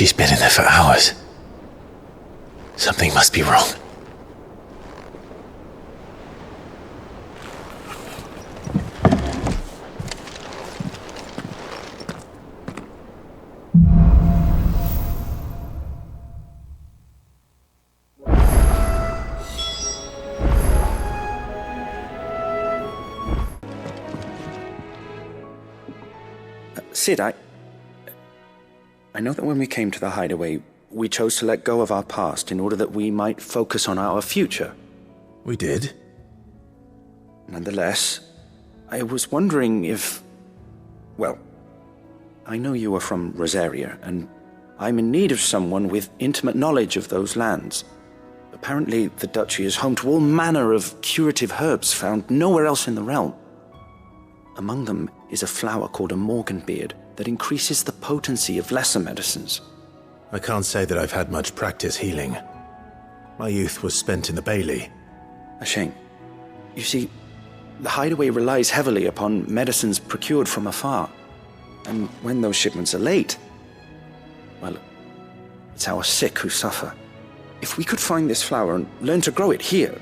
She's been in there for hours. Something must be wrong. Sid, I know that when we came to the hideaway, we chose to let go of our past in order that we might focus on our future. We did? Nonetheless, I was wondering if... Well, I know you are from Rosaria, and I'm in need of someone with intimate knowledge of those lands. Apparently, the duchy is home to all manner of curative herbs found nowhere else in the realm. Among them is a flower called a morganbeard that increases the potency of lesser medicines. I can't say that I've had much practice healing. My youth was spent in the Bailey. A shame. You see, the hideaway relies heavily upon medicines procured from afar. And when those shipments are late, well, it's our sick who suffer. If we could find this flower and learn to grow it here,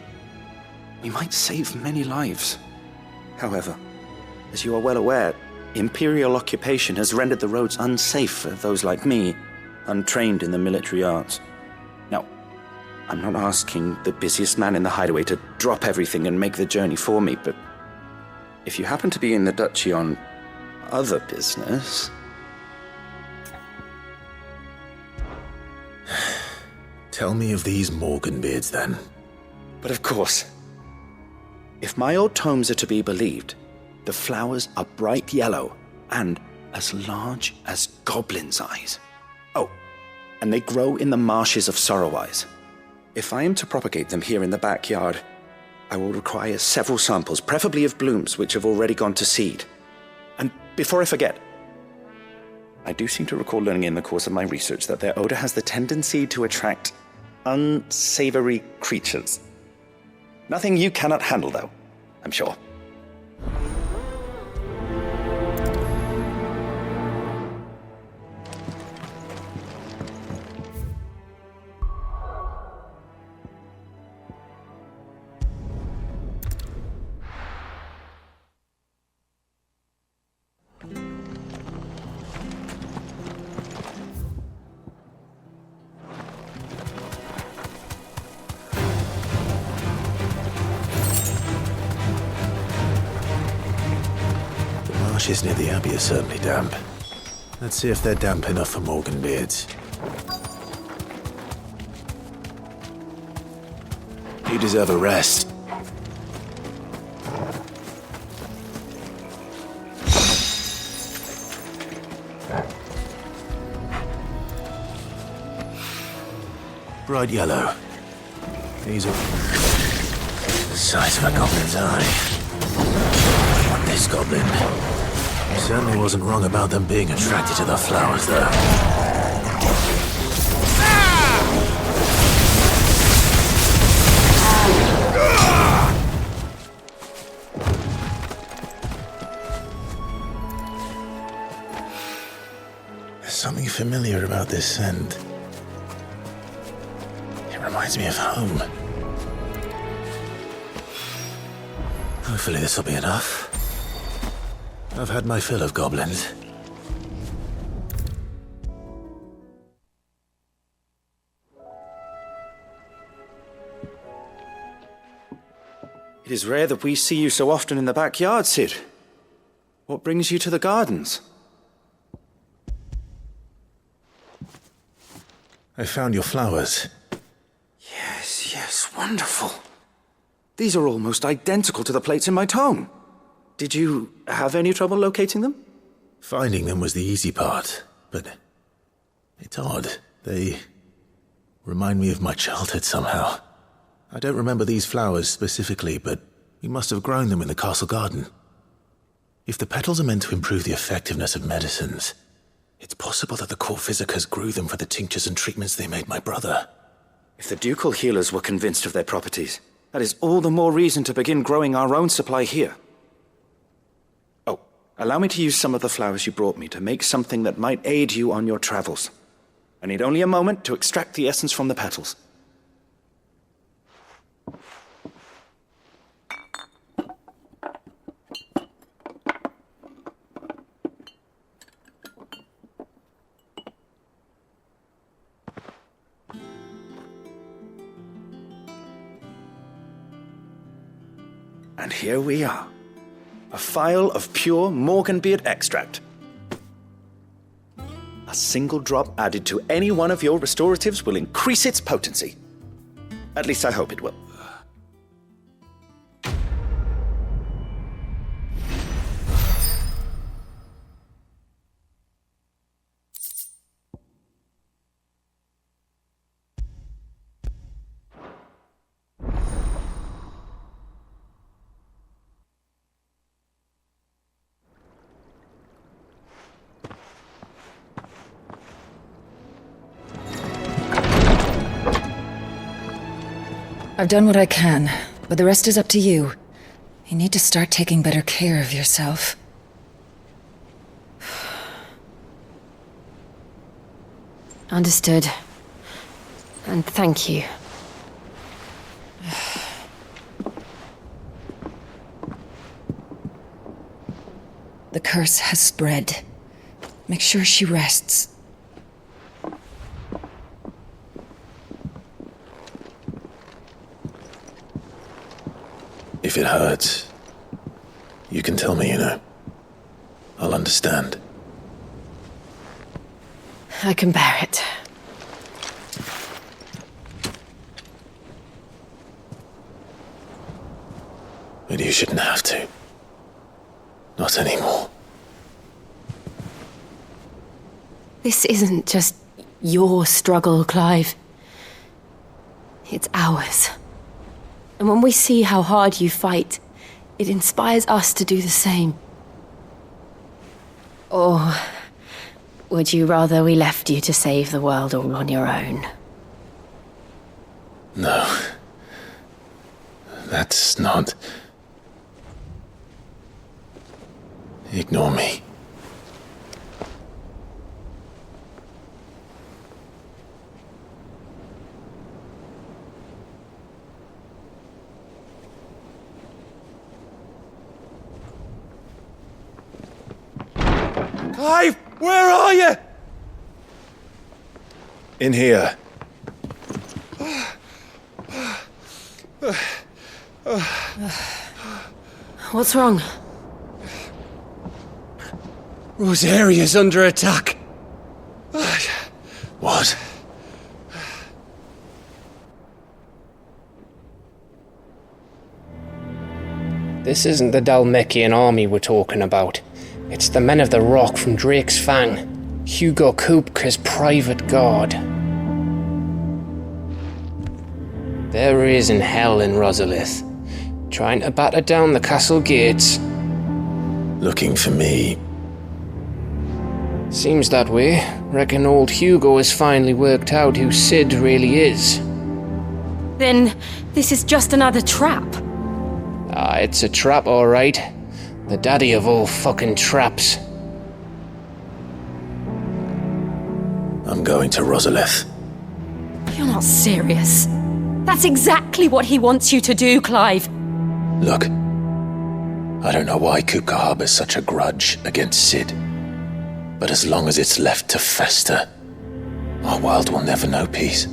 we might save many lives. However, as you are well aware, imperial occupation has rendered the roads unsafe for those like me, untrained in the military arts. Now, I'm not asking the busiest man in the hideaway to drop everything and make the journey for me, but if you happen to be in the duchy on other business... Tell me of these morganbeards, then. But of course. If my old tomes are to be believed, the flowers are bright yellow and as large as goblins' eyes. Oh, and they grow in the marshes of Sorrowise. If I am to propagate them here in the backyard, I will require several samples, preferably of blooms which have already gone to seed. And before I forget, I do seem to recall learning in the course of my research that their odor has the tendency to attract unsavory creatures. Nothing you cannot handle, though, I'm sure. Marshes near the abbey are certainly damp. Let's see if they're damp enough for morganbeards. You deserve a rest. Bright yellow. These are the size of a goblin's eye. I want this goblin. Certainly wasn't wrong about them being attracted to the flowers, though. There's something familiar about this scent. It reminds me of home. Hopefully this will be enough. I've had my fill of goblins. It is rare that we see you so often in the backyard, Sid. What brings you to the gardens? I found your flowers. Yes, wonderful. These are almost identical to the plates in my tome. Did you have any trouble locating them? Finding them was the easy part, but it's odd. They remind me of my childhood somehow. I don't remember these flowers specifically, but we must have grown them in the castle garden. If the petals are meant to improve the effectiveness of medicines, it's possible that the court physicers grew them for the tinctures and treatments they made my brother. If the ducal healers were convinced of their properties, that is all the more reason to begin growing our own supply here. Allow me to use some of the flowers you brought me to make something that might aid you on your travels. I need only a moment to extract the essence from the petals. And here we are. A phial of pure Morganbeard extract. A single drop added to any one of your restoratives will increase its potency. At least I hope it will. I've done what I can, but the rest is up to you. You need to start taking better care of yourself. Understood. And thank you. The curse has spread. Make sure she rests. If it hurts, you can tell me, I'll understand. I can bear it. But you shouldn't have to. Not anymore. This isn't just your struggle, Clive. It's ours. And when we see how hard you fight, it inspires us to do the same. Or would you rather we left you to save the world all on your own? No. That's not... Ignore me. Clive, where are you? In here. What's wrong? Rosaria's under attack. What? This isn't the Dalmekian army we're talking about. It's the men of the Rock from Drake's Fang. Hugo Kupka's private guard. There he is in hell in Rosalith, trying to batter down the castle gates. Looking for me. Seems that way. Reckon old Hugo has finally worked out who Sid really is. Then this is just another trap. Ah, it's a trap, all right. The daddy of all fucking traps. I'm going to Rosalith. You're not serious. That's exactly what he wants you to do, Clive. Look, I don't know why Kupka harbors such a grudge against Sid. But as long as it's left to fester, our world will never know peace.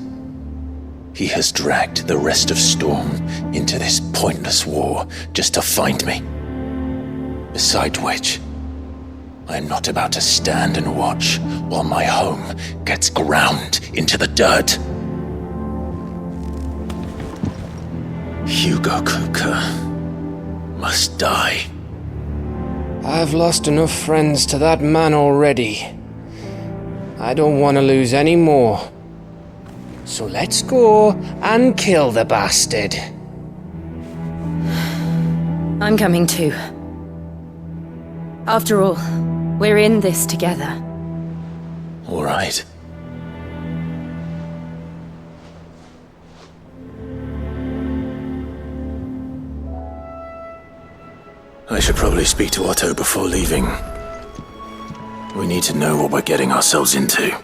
He has dragged the rest of Storm into this pointless war just to find me. Besides which, I am not about to stand and watch while my home gets ground into the dirt. Hugo Kupka must die. I've lost enough friends to that man already. I don't want to lose any more. So let's go and kill the bastard. I'm coming too. After all, we're in this together. All right. I should probably speak to Otto before leaving. We need to know what we're getting ourselves into.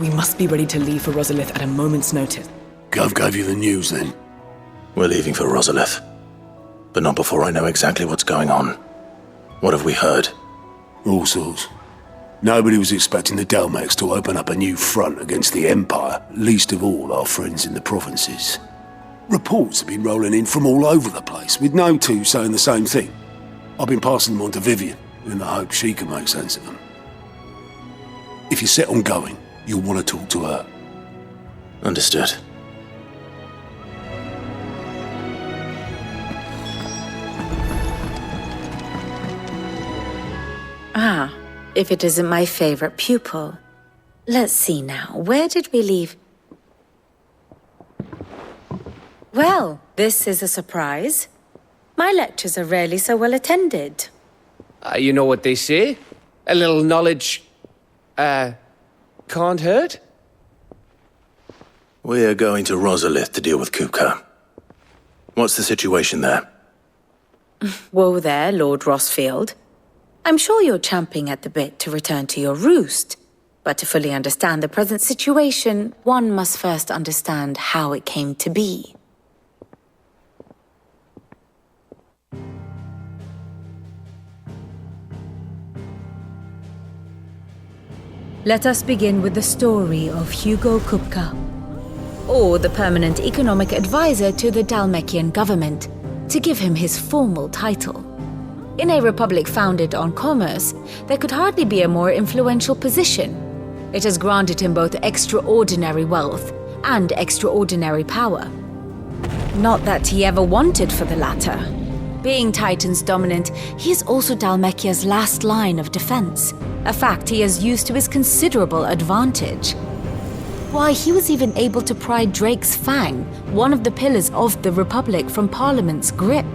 We must be ready to leave for Rosalith at a moment's notice. Gov gave you the news then? We're leaving for Rosalith. But not before I know exactly what's going on. What have we heard? All sorts. Nobody was expecting the Dalmex to open up a new front against the Empire, least of all our friends in the provinces. Reports have been rolling in from all over the place, with no two saying the same thing. I've been passing them on to Vivian, in the hope she can make sense of them. If you're set on going, you'll want to talk to her. Understood. Ah, if it isn't my favorite pupil. Let's see now, where did we leave? Well, this is a surprise. My lectures are rarely so well attended. You know what they say? A little knowledge, can't hurt? We're going to Rosalith to deal with Kupka. What's the situation there? Whoa there, Lord Rossfield. I'm sure you're champing at the bit to return to your roost. But to fully understand the present situation, one must first understand how it came to be. Let us begin with the story of Hugo Kupka, or the permanent economic advisor to the Dalmekian government, to give him his formal title. In a republic founded on commerce, there could hardly be a more influential position. It has granted him both extraordinary wealth and extraordinary power. Not that he ever wanted for the latter. Being Titan's dominant, he is also Dalmekia's last line of defense, a fact he has used to his considerable advantage. Why, he was even able to pry Drake's Fang, one of the pillars of the Republic, from Parliament's grip.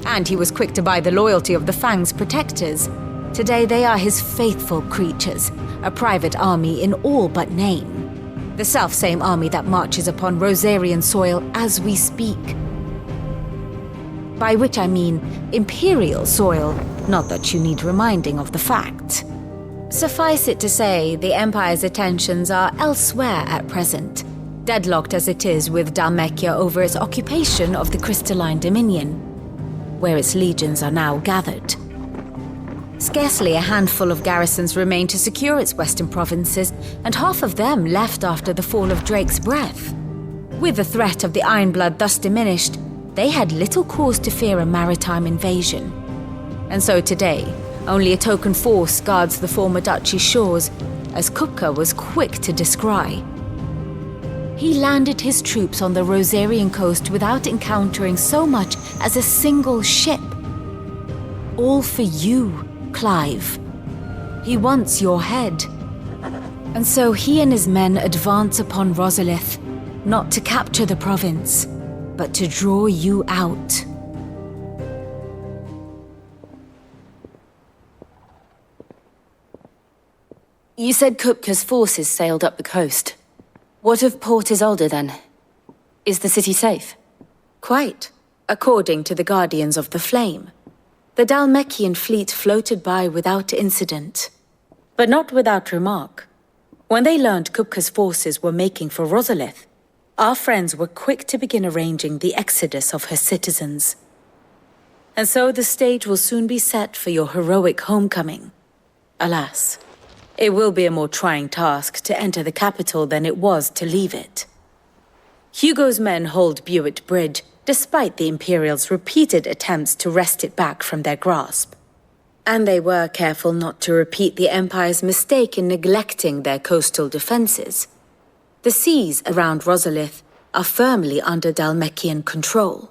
And he was quick to buy the loyalty of the Fang's protectors. Today they are his faithful creatures, a private army in all but name. The self-same army that marches upon Rosarian soil as we speak. By which I mean Imperial soil, not that you need reminding of the fact. Suffice it to say, the Empire's attentions are elsewhere at present, deadlocked as it is with Dalmekia over its occupation of the Crystalline Dominion, where its legions are now gathered. Scarcely a handful of garrisons remain to secure its western provinces, and half of them left after the fall of Drake's Breath. With the threat of the Ironblood thus diminished, they had little cause to fear a maritime invasion. And so today, only a token force guards the former duchy's shores, as Kupka was quick to descry. He landed his troops on the Rosarian coast without encountering so much as a single ship. All for you, Clive. He wants your head. And so he and his men advance upon Rosalith, not to capture the province, but to draw you out. You said Kupka's forces sailed up the coast. What of Port Isolde, then? Is the city safe? Quite, according to the Guardians of the Flame. The Dalmekian fleet floated by without incident. But not without remark. When they learned Kupka's forces were making for Rosalith, our friends were quick to begin arranging the exodus of her citizens. And so the stage will soon be set for your heroic homecoming. Alas, it will be a more trying task to enter the capital than it was to leave it. Hugo's men hold Buett Bridge, despite the Imperials' repeated attempts to wrest it back from their grasp. And they were careful not to repeat the Empire's mistake in neglecting their coastal defenses. The seas around Rosalith are firmly under Dalmekian control.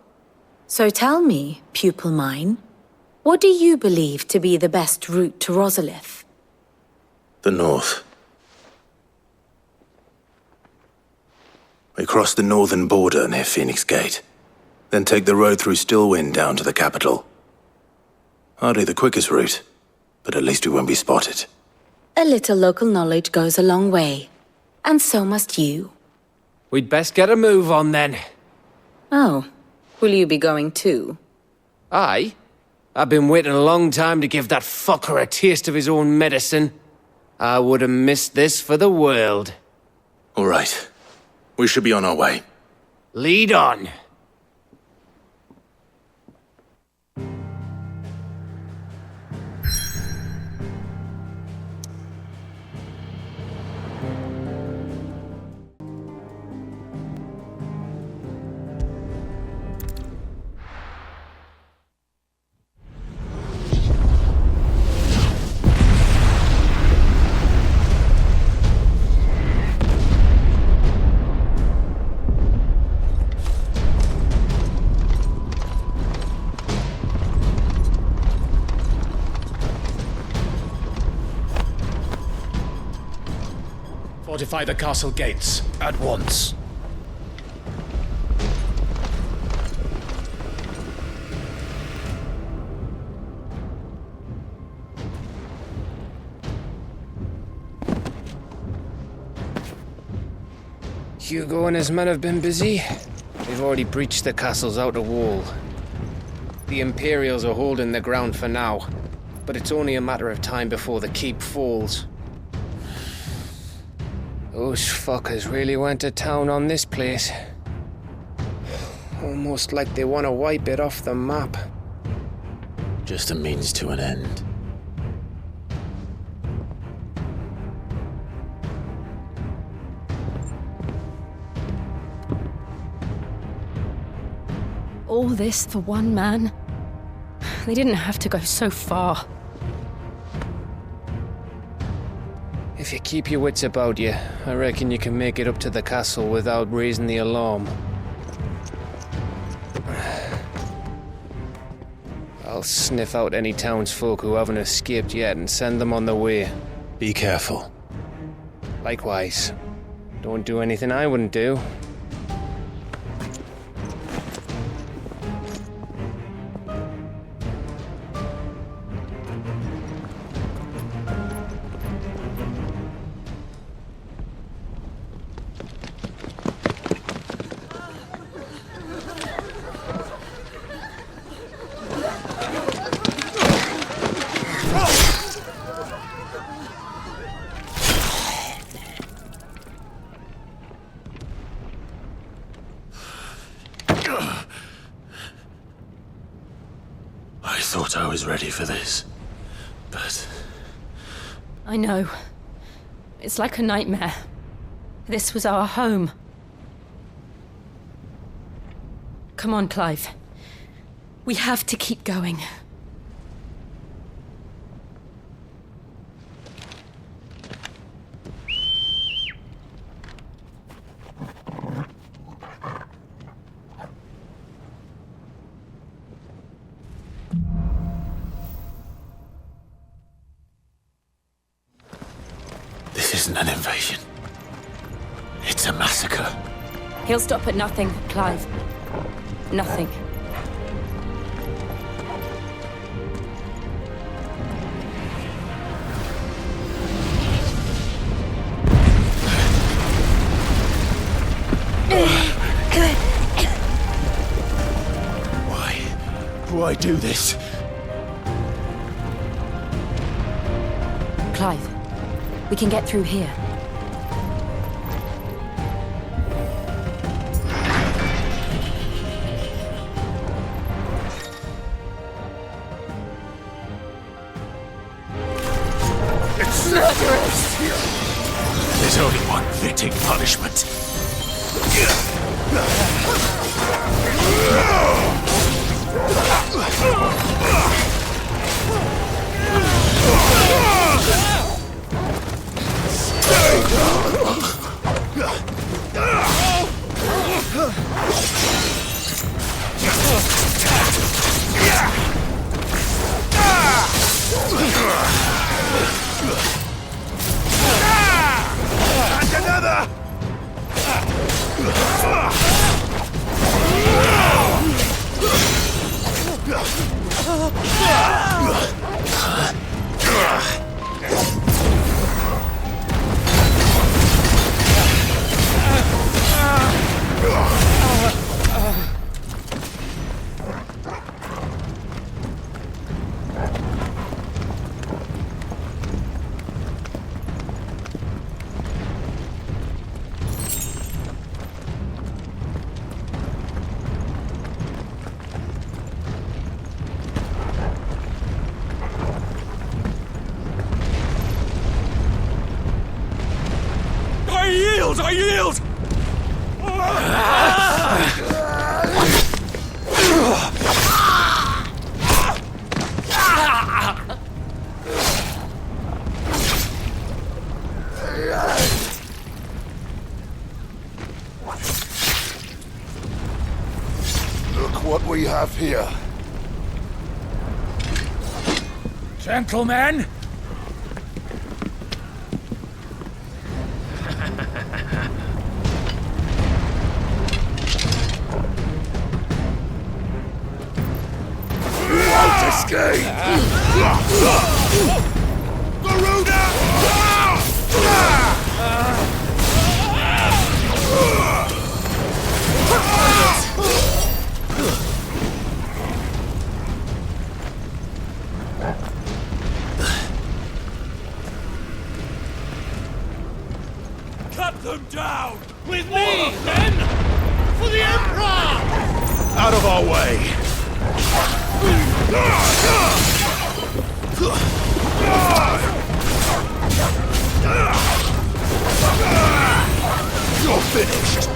So tell me, pupil mine, what do you believe to be the best route to Rosalith? The north. We cross the northern border near Phoenix Gate, then take the road through Stillwind down to the capital. Hardly the quickest route, but at least we won't be spotted. A little local knowledge goes a long way, and so must you. We'd best get a move on then. Oh, will you be going too? Aye. I've been waiting a long time to give that fucker a taste of his own medicine. I wouldn't miss this for the world. All right. We should be on our way. Lead on. Fortify the castle gates, at once. Hugo and his men have been busy. They've already breached the castle's outer wall. The Imperials are holding the ground for now, but it's only a matter of time before the keep falls. Those fuckers really went to town on this place. Almost like they want to wipe it off the map. Just a means to an end. All this for one man? They didn't have to go so far. If you keep your wits about you, I reckon you can make it up to the castle without raising the alarm. I'll sniff out any townsfolk who haven't escaped yet and send them on their way. Be careful. Likewise. Don't do anything I wouldn't do. I thought I was ready for this, but... I know. It's like a nightmare. This was our home. Come on, Clive. We have to keep going. This isn't an invasion. It's a massacre. He'll stop at nothing, Clive. Nothing. Why do this? Clive, we can get through here. It's murderous! There's only one fitting punishment. And another! Look what we have here. Gentlemen! You won't escape! Garuda! Cut them down! With me, then! For the Emperor! Out of our way! You're finished!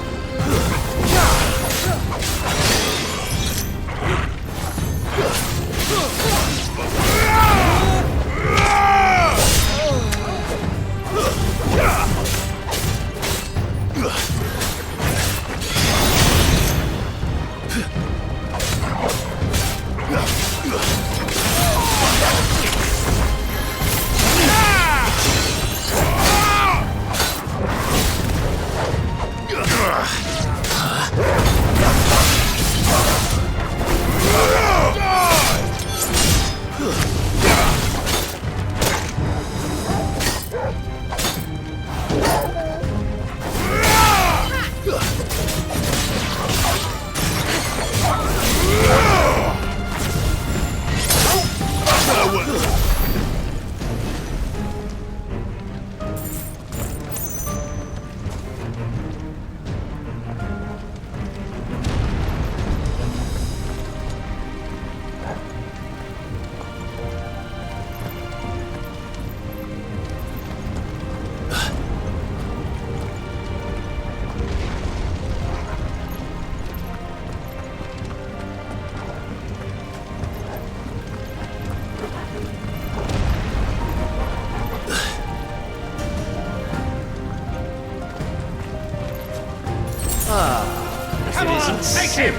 Come on, take him!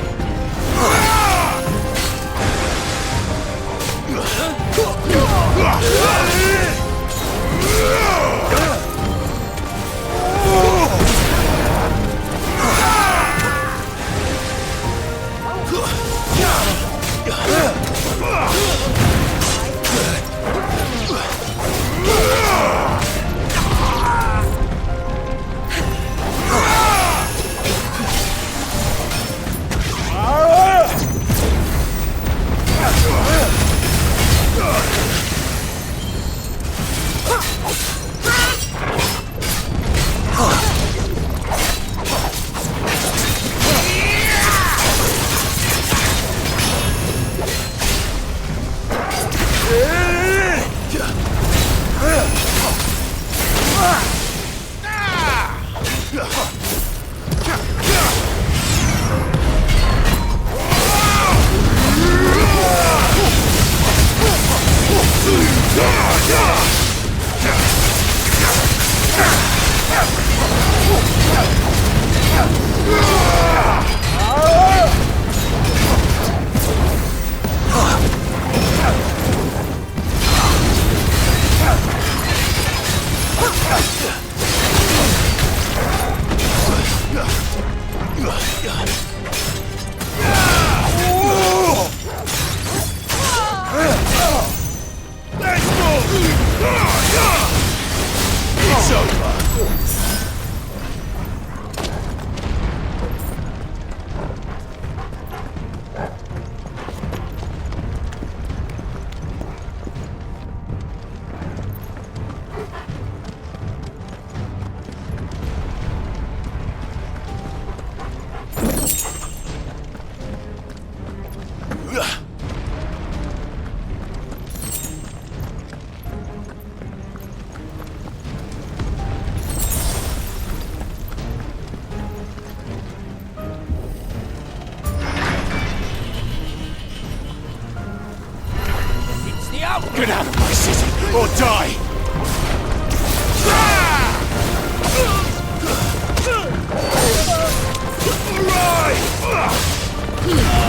Get out of my city, or die!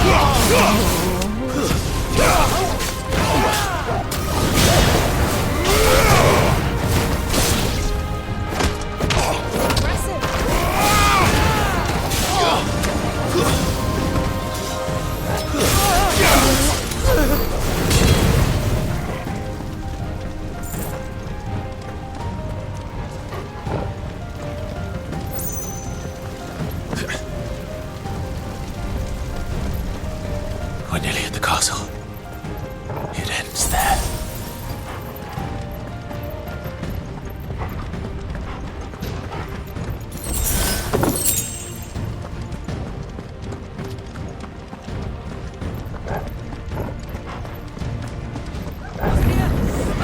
Alright! We're nearly at the castle. It ends there.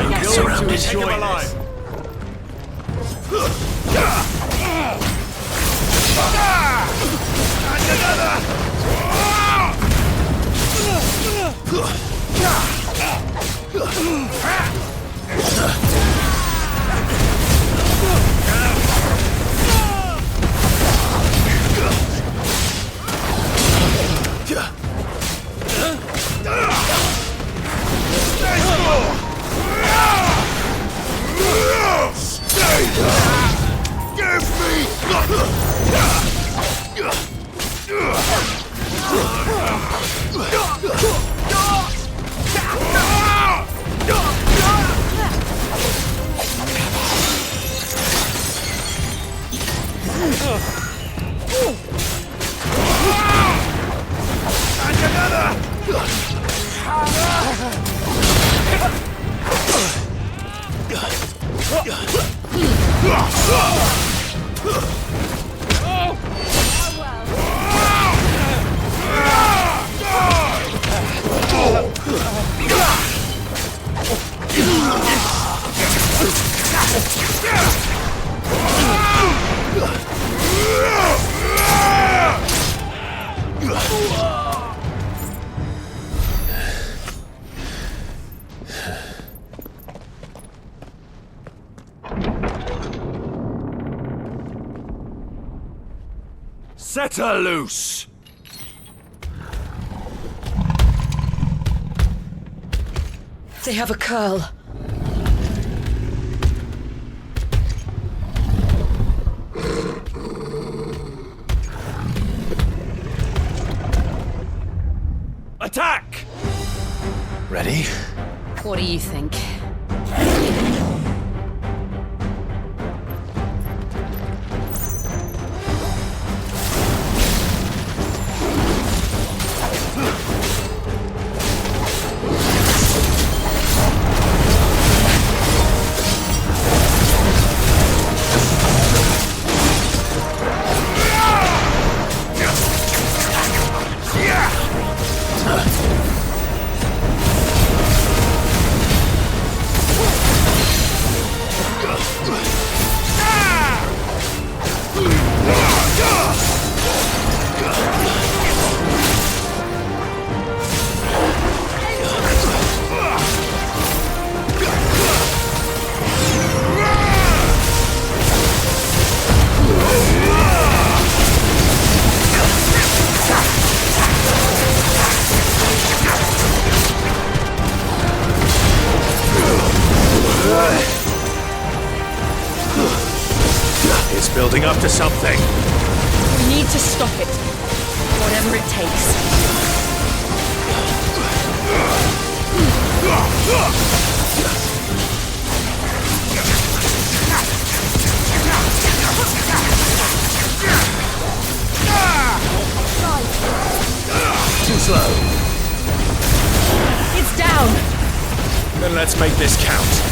Get surrounded. Take him alive. Set her loose! They have a curl. Attack! Ready? What do you think? It's building up to something. We need to stop it. Whatever it takes. Too slow. It's down! Then let's make this count.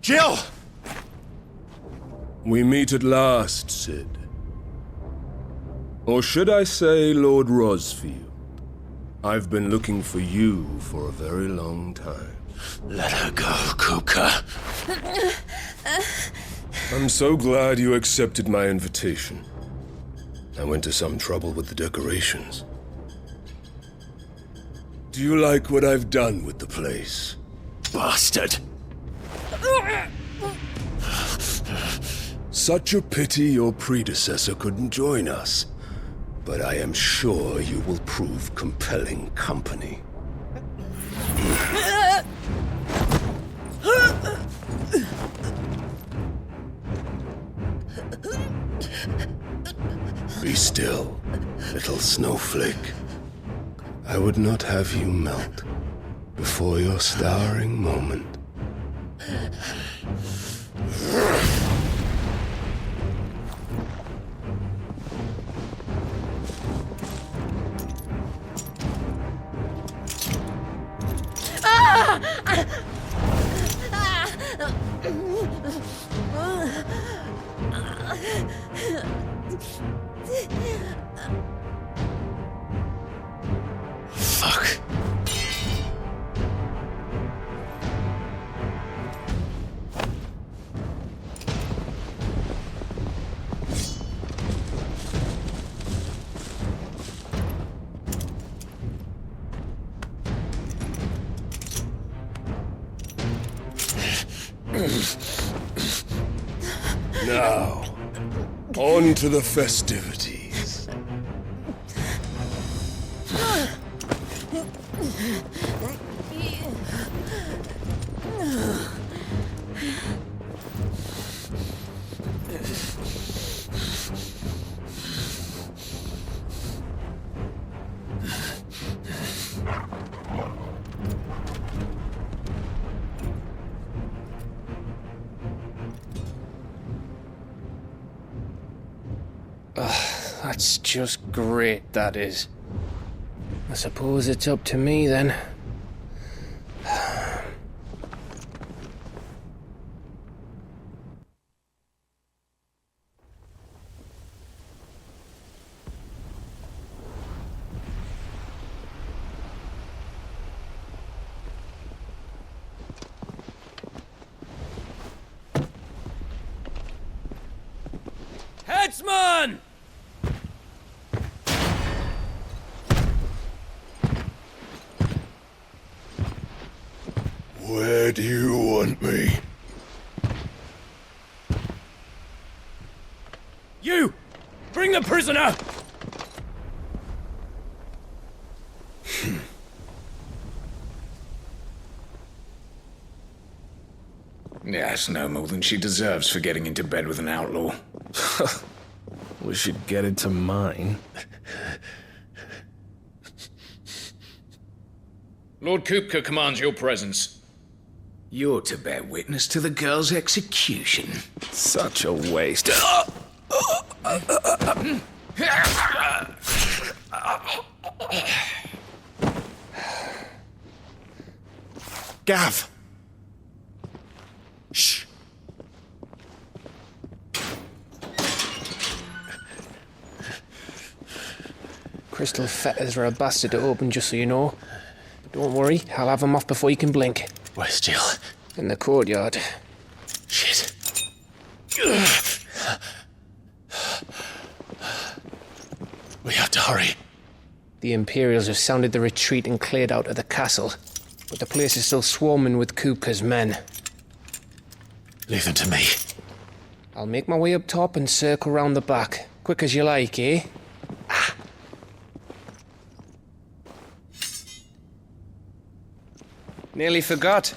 Jill! We meet at last, Sid. Or should I say, Lord Rosfield? I've been looking for you for a very long time. Let her go, Kupka. I'm so glad you accepted my invitation. I went to some trouble with the decorations. Do you like what I've done with the place? Bastard! Such a pity your predecessor couldn't join us. But I am sure you will prove compelling company. Be still, little snowflake. I would not have you melt before your starring moment. Fuck. Now, on to the festivities. That's just great, that is. I suppose it's up to me then. Headsman! Where do you want me? You! Bring the prisoner! Yes, no more than she deserves for getting into bed with an outlaw. We should get into mine. Lord Kupka commands your presence. You're to bear witness to the girl's execution. Such a waste. Gav! Shh! Crystal fetters are a bastard to open, just so you know. But don't worry, I'll have them off before you can blink. Where's Jill? In the courtyard. Shit. We have to hurry. The Imperials have sounded the retreat and cleared out of the castle. But the place is still swarming with Kupka's men. Leave them to me. I'll make my way up top and circle round the back. Quick as you like, eh? Nearly forgot.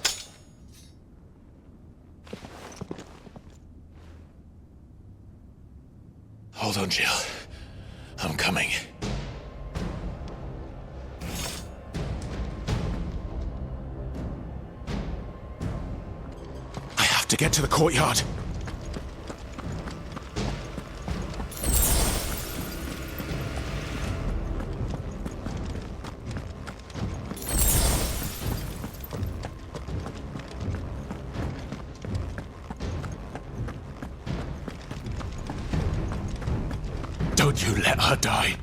Hold on, Jill. I'm coming. I have to get to the courtyard. Don't you let her die.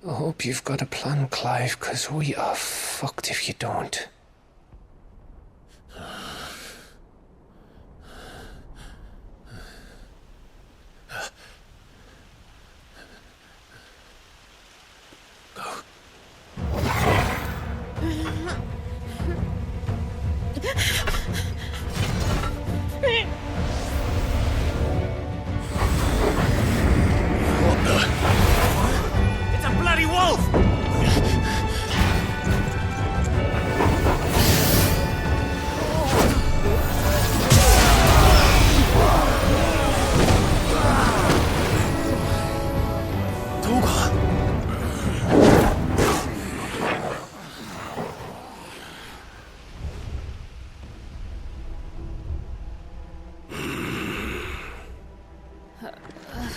I hope you've got a plan, Clive, because we are fucked if you don't.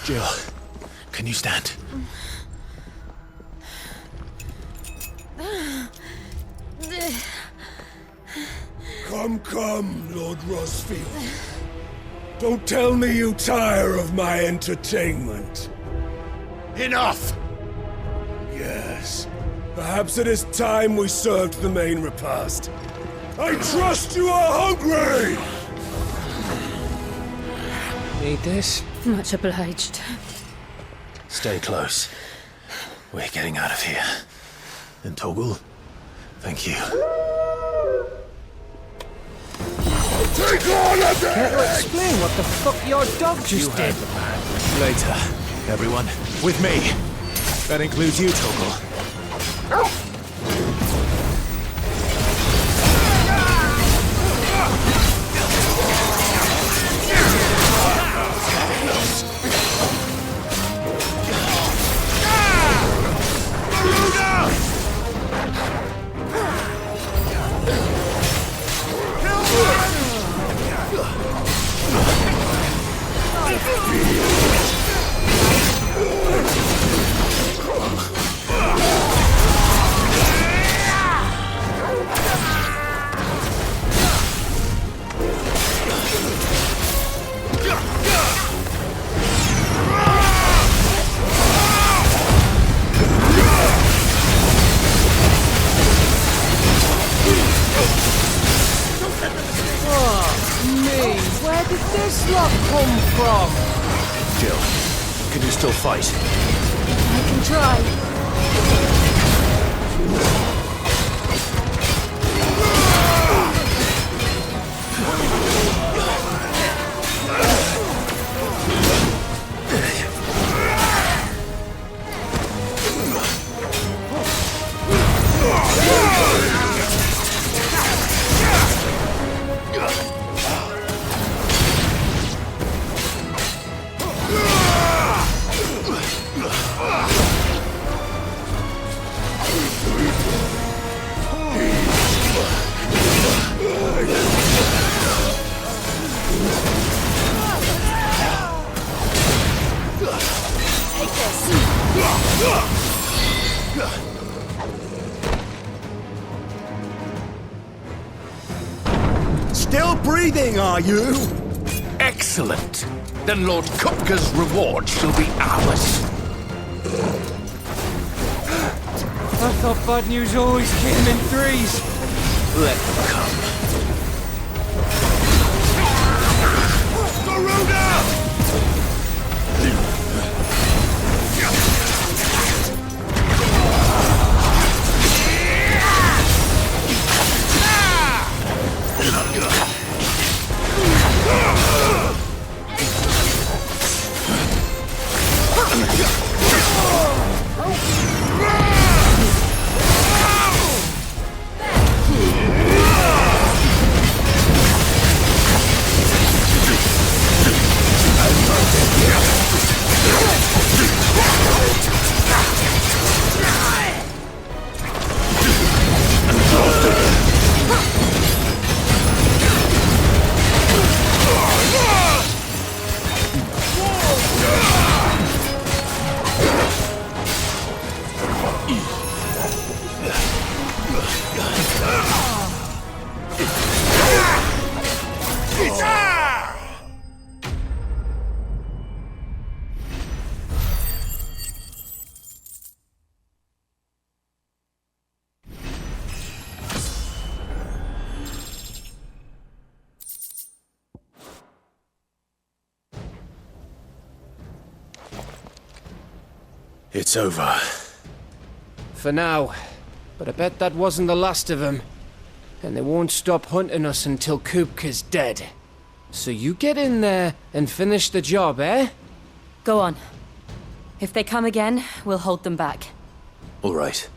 Jill, can you stand? Come, Lord Rosfield. Don't tell me you tire of my entertainment. Enough! Yes. Perhaps it is time we served the main repast. I trust you are hungry! Need this? Much obliged. Stay close. We're getting out of here. And Toggle, thank you. Take on a Care to explain what the fuck your dog just did? Later, everyone, with me. That includes you, Toggle. Where did this lot come from? Jill, can you still fight? I can try. Still breathing, are you? Excellent. Then Lord Kupka's reward shall be ours. I thought bad news always came in threes. Let them come. It's over. For now. But I bet that wasn't the last of them. And they won't stop hunting us until Kupka's dead. So you get in there and finish the job, eh? Go on. If they come again, we'll hold them back. All right.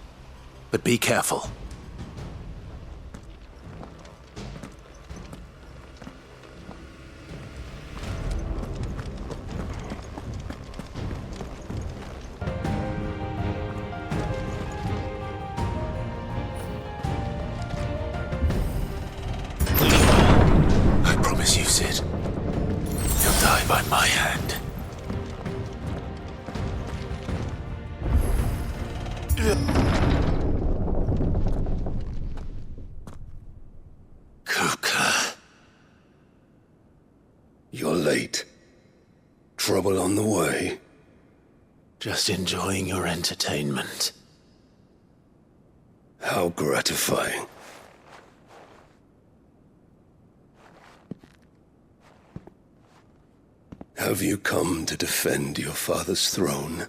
But be careful. I promise you, Sid. You'll die by my hand. Kupka. You're late. Trouble on the way? Just enjoying your entertainment. How gratifying. Have you come to defend your father's throne,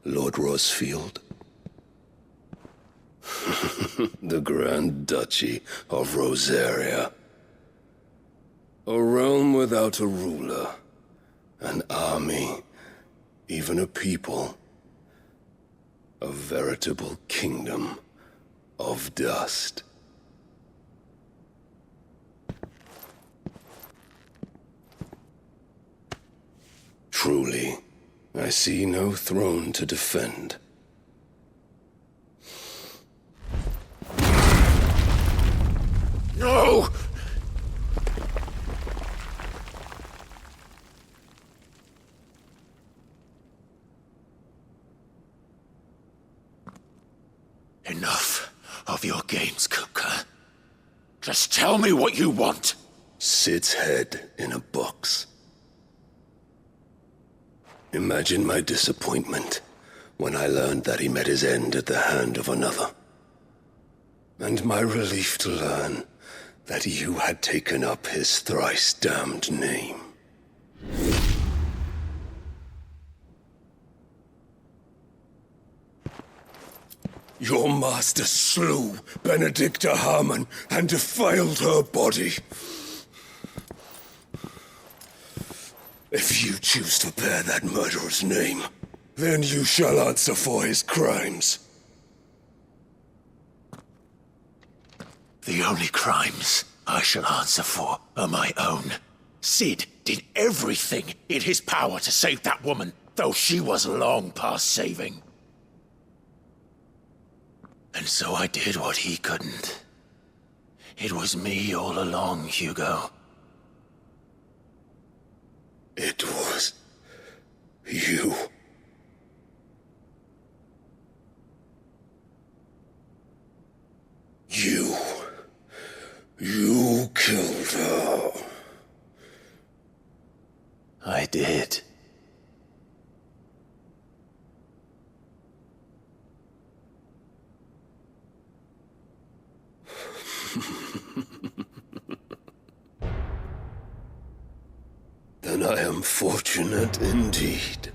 Lord Rosfield? The Grand Duchy of Rosaria. A realm without a ruler, an army, even a people. A veritable kingdom of dust. Truly, I see no throne to defend. No! Enough of your games, Kupka. Just tell me what you want. Sid's head in a box. Imagine my disappointment when I learned that he met his end at the hand of another. And my relief to learn that you had taken up his thrice-damned name. Your master slew Benedicta Harmon and defiled her body. If you choose to bear that murderer's name, then you shall answer for his crimes. The only crimes I shall answer for are my own. Sid did everything in his power to save that woman, though she was long past saving. And so I did what he couldn't. It was me all along, Hugo. It was you. You killed her. I did. Then I am fortunate indeed.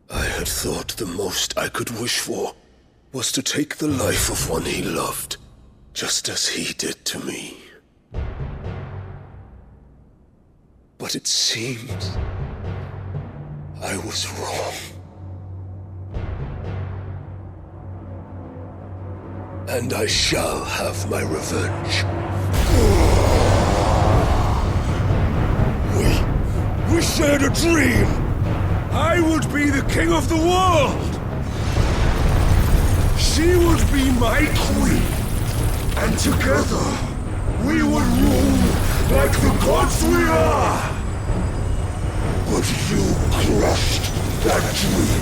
I had thought the most I could wish for was to take the life of one he loved, just as he did to me. But it seems I was wrong. And I shall have my revenge. We shared a dream! I would be the king of the world! She would be my queen! And together, we would rule like the gods we are! But you crushed that dream,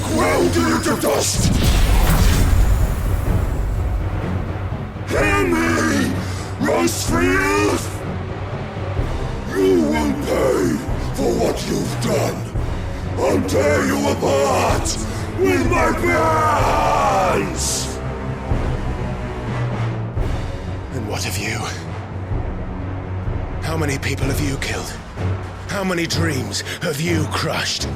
ground it into dust! Hear me, Rosefield! You will pay for what you've done. I'll tear you apart with my bare hands! And what of you? How many people have you killed? How many dreams have you crushed?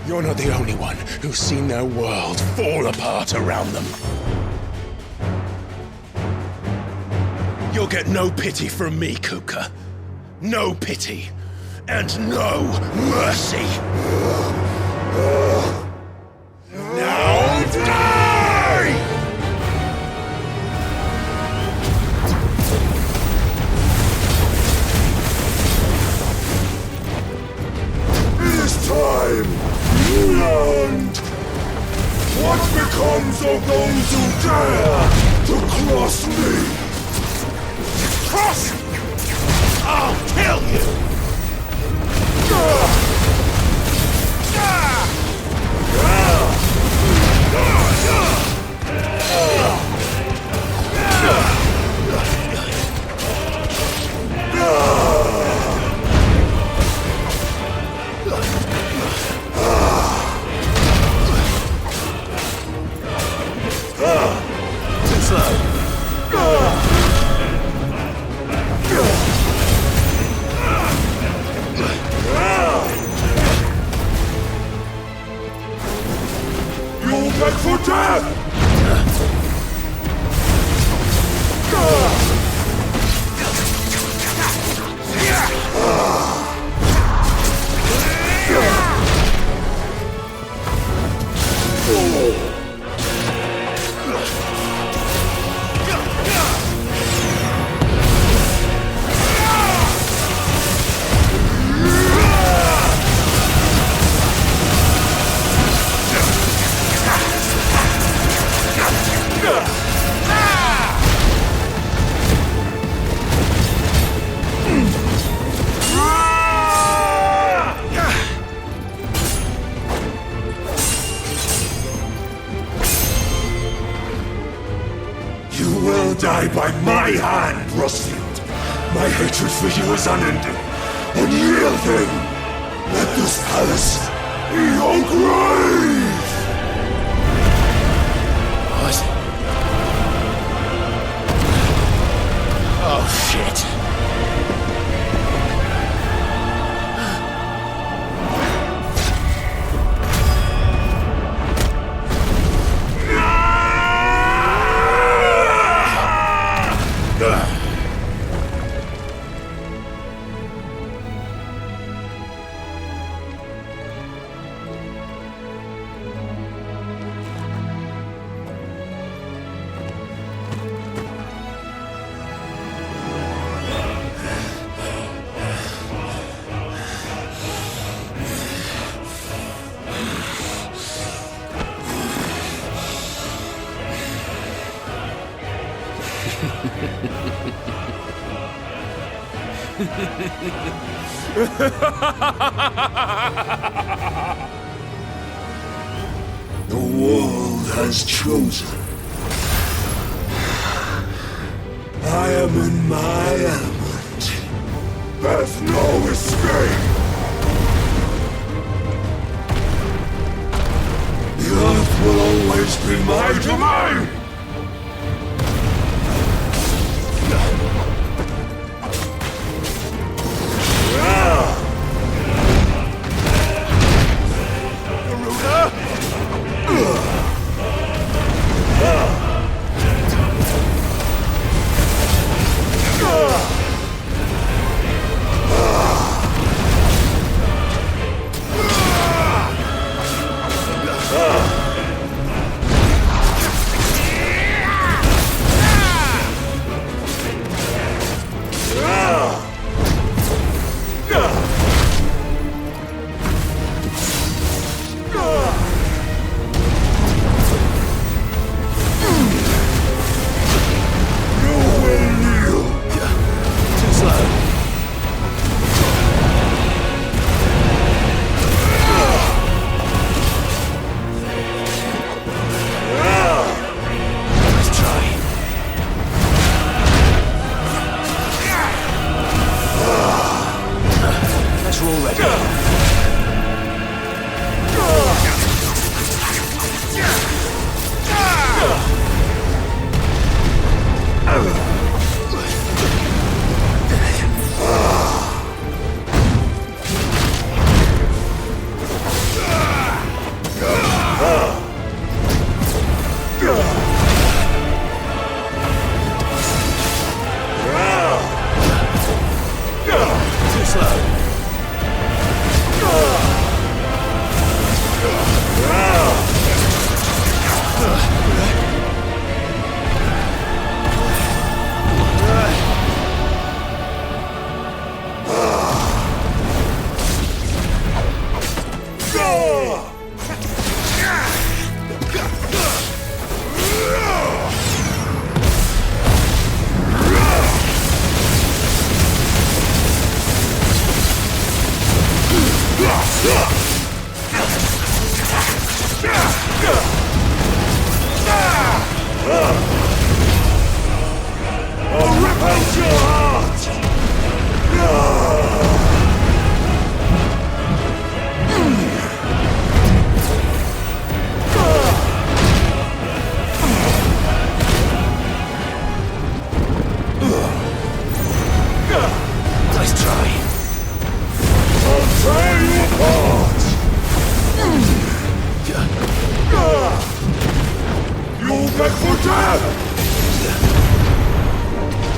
You're not the only one who's seen their world fall apart around them. You'll get no pity from me, Kuka. No pity. And no mercy. Now die! It is time! Land! What becomes of those who dare to cross me? Cross! I'll kill you! You'll beg for death! You will die by my hand, Rosfield. My hatred for you is unending, unyielding. Let this palace be your grave! What? Oh, shit. The world has chosen. I am in my element. There's no escape. The earth will always be my domain.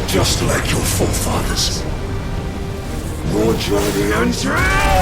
Just like your forefathers. More journey until...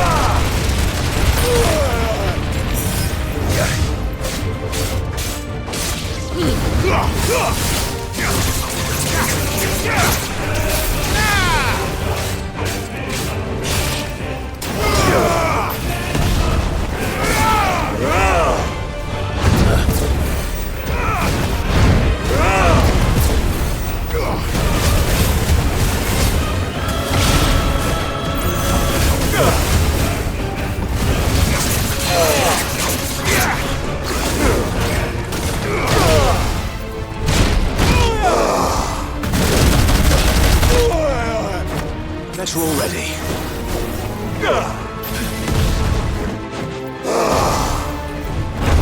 Guess we're all ready.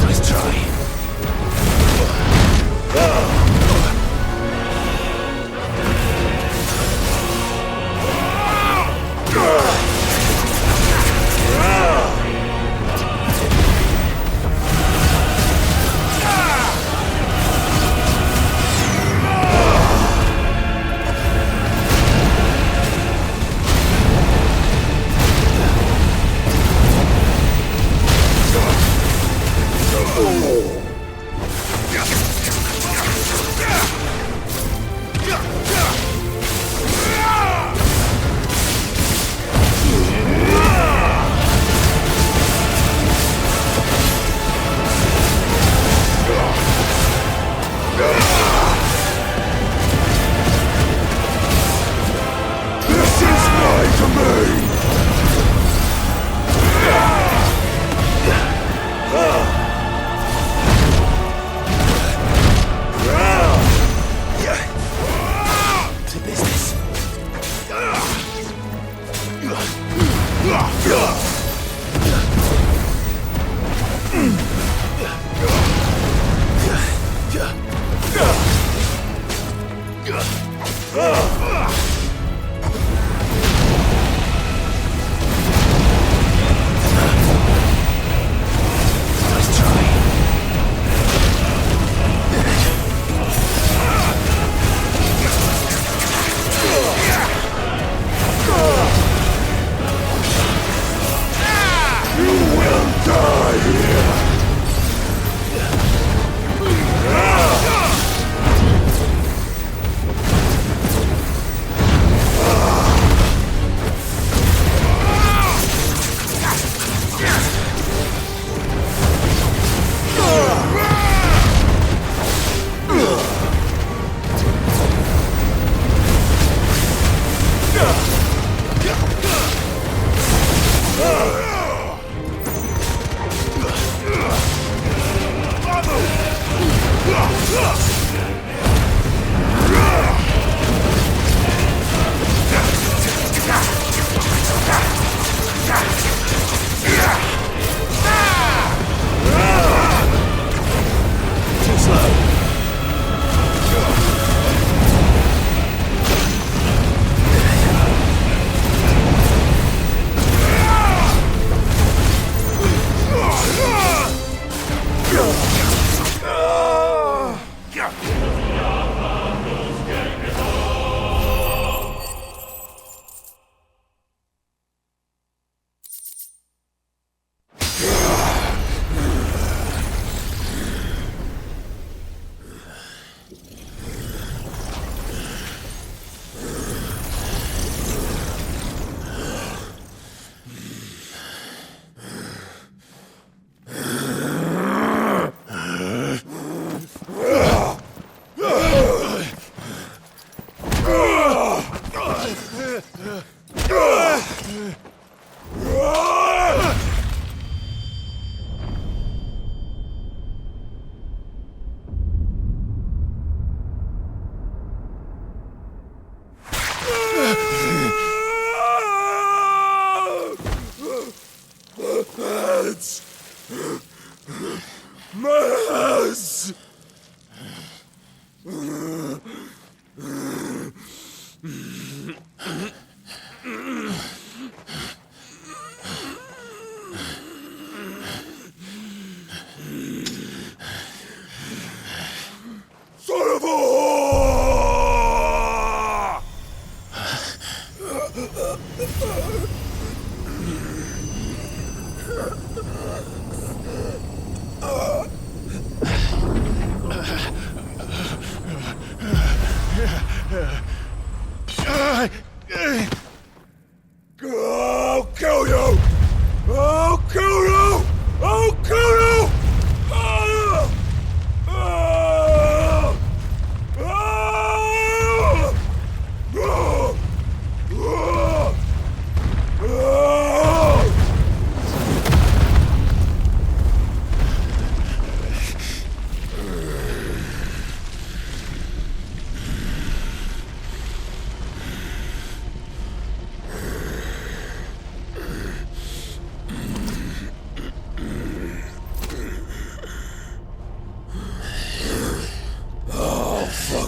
Nice try.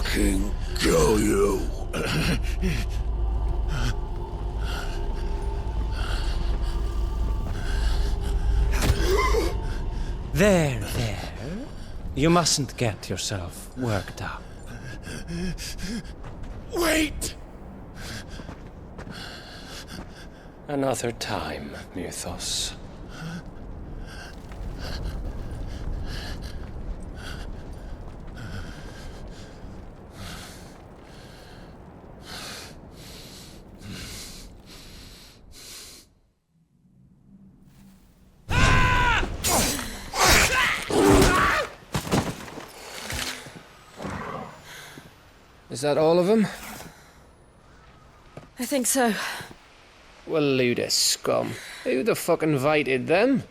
fucking kill you. There. You mustn't get yourself worked up. Wait! Another time, Mythos. Is that all of them? I think so. Well, load of scum. Who the fuck invited them?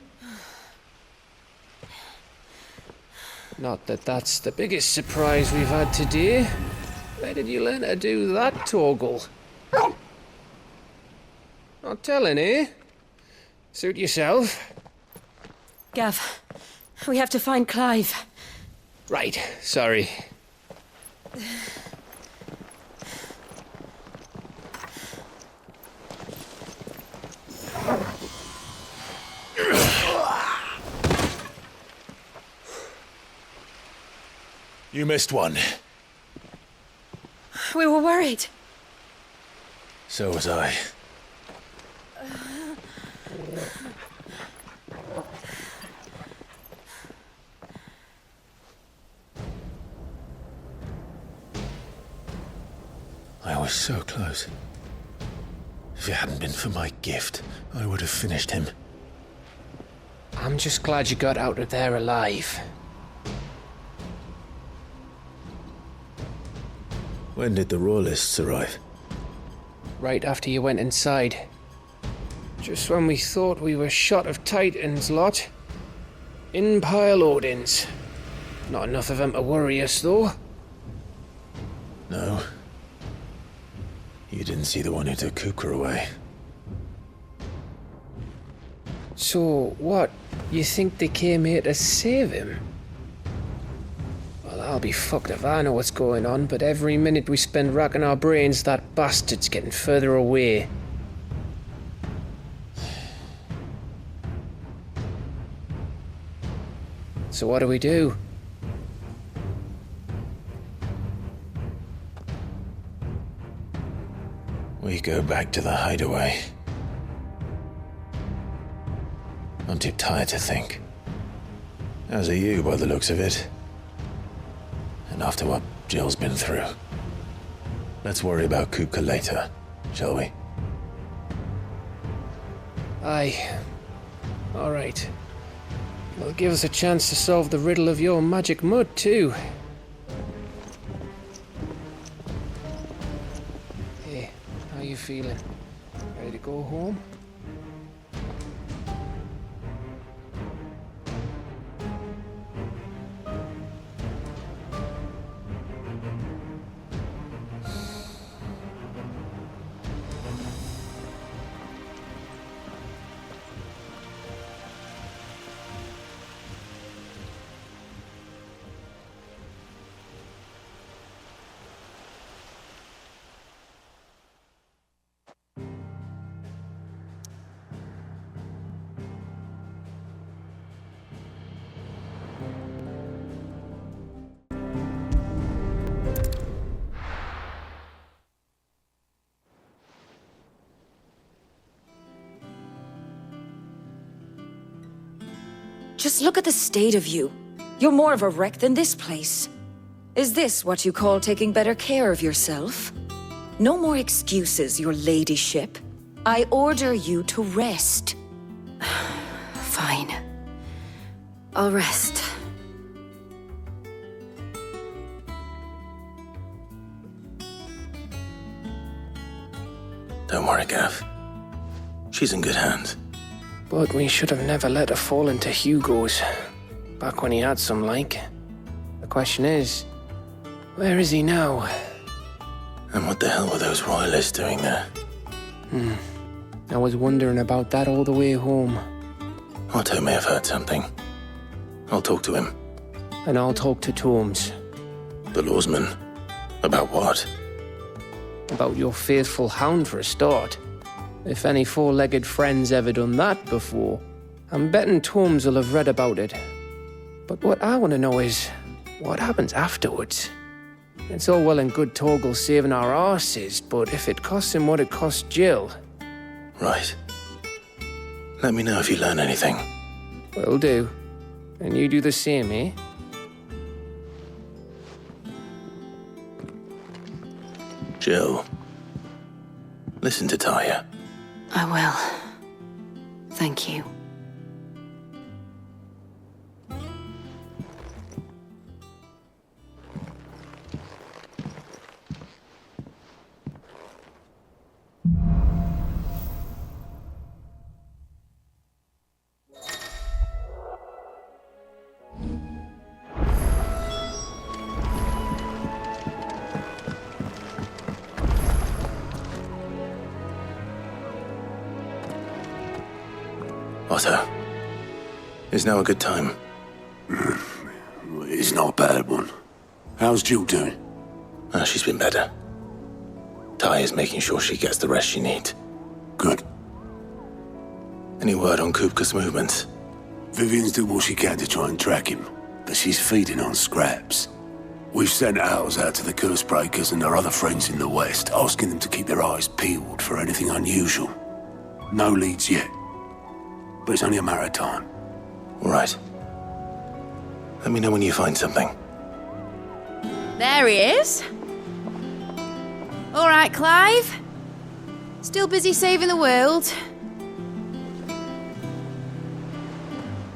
Not that that's the biggest surprise we've had today. Where did you learn to do that, Toggle? Not telling, eh? Suit yourself. Gav, we have to find Clive. Right, sorry. You missed one. We were worried. So was I. I was so close. If it hadn't been for my gift, I would have finished him. I'm just glad you got out of there alive. When did the Royalists arrive? Right after you went inside. Just when we thought we were shot of Titans, lot. Empire loadings. Not enough of them to worry us, though. No. You didn't see the one who took Kuka away. So, what? You think they came here to save him? Well, I'll be fucked if I know what's going on, but every minute we spend racking our brains, that bastard's getting further away. So what do we do? We go back to the hideaway. I'm too tired to think. As are you, by the looks of it. And after what Jill's been through. Let's worry about Kuka later, shall we? Aye. All right. It'll give us a chance to solve the riddle of your magic mud, too. Hey, how you feeling? Ready to go home? Just look at the state of you. You're more of a wreck than this place. Is this what you call taking better care of yourself? No more excuses, your ladyship. I order you to rest. Fine. I'll rest. Don't worry, Gav. She's in good hands. But we should have never let her fall into Hugo's. Back when he had some, like. The question is, where is he now? And what the hell were those royalists doing there? I was wondering about that all the way home. Otto may have heard something. I'll talk to him. And I'll talk to Tomes. The lawsman. About what? About your faithful hound for a start. If any four-legged friend's ever done that before, I'm betting Tomes will have read about it. But what I want to know is, what happens afterwards? It's all well and good Torgal saving our arses, but if it costs him what it cost Jill... Right. Let me know if you learn anything. Will do. And you do the same, eh? Jill, listen to Taya. I will. Thank you. Otto, is now a good time? It's not a bad one. How's Jill doing? She's been better. Taya's making sure she gets the rest she needs. Good. Any word on Kupka's movements? Vivian's doing what she can to try and track him, but she's feeding on scraps. We've sent ours out to the Cursebreakers and our other friends in the West, asking them to keep their eyes peeled for anything unusual. No leads yet. But it's only a matter of time. All right. Let me know when you find something. There he is. All right, Clive. Still busy saving the world.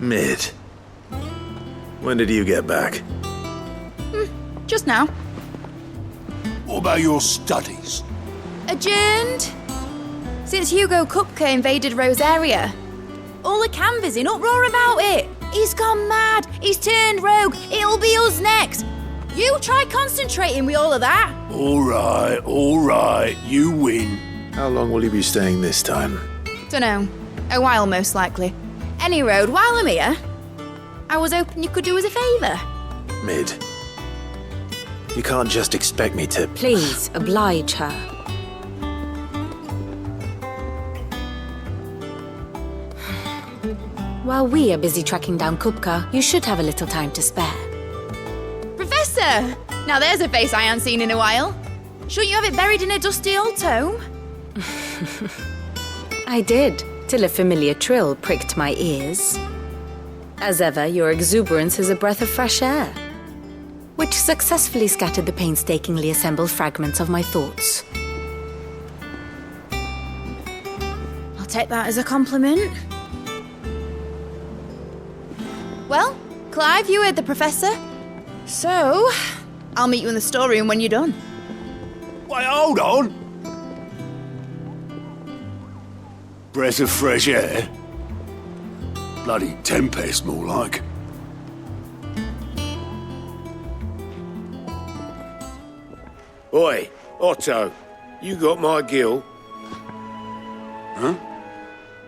Mid. When did you get back? Just now. What about your studies? Adjourned. Since Hugo Kupka invaded Rosaria. All the canvassers in uproar about it. He's gone mad. He's turned rogue. It'll be us next. You try concentrating with all of that. All right. You win. How long will you be staying this time? Dunno. A while, most likely. Any road, while I'm here, I was hoping you could do us a favour. Mid. You can't just expect me to... Please, oblige her. While we are busy tracking down Kupka, you should have a little time to spare. Professor! Now there's a face I haven't seen in a while. Shouldn't you have it buried in a dusty old tome? I did, till a familiar trill pricked my ears. As ever, your exuberance is a breath of fresh air, which successfully scattered the painstakingly assembled fragments of my thoughts. I'll take that as a compliment. Well, Clive, you heard the professor. So, I'll meet you in the storeroom when you're done. Wait, hold on! Breath of fresh air? Bloody tempest, more like. Oi, Otto, you got my gill? Huh?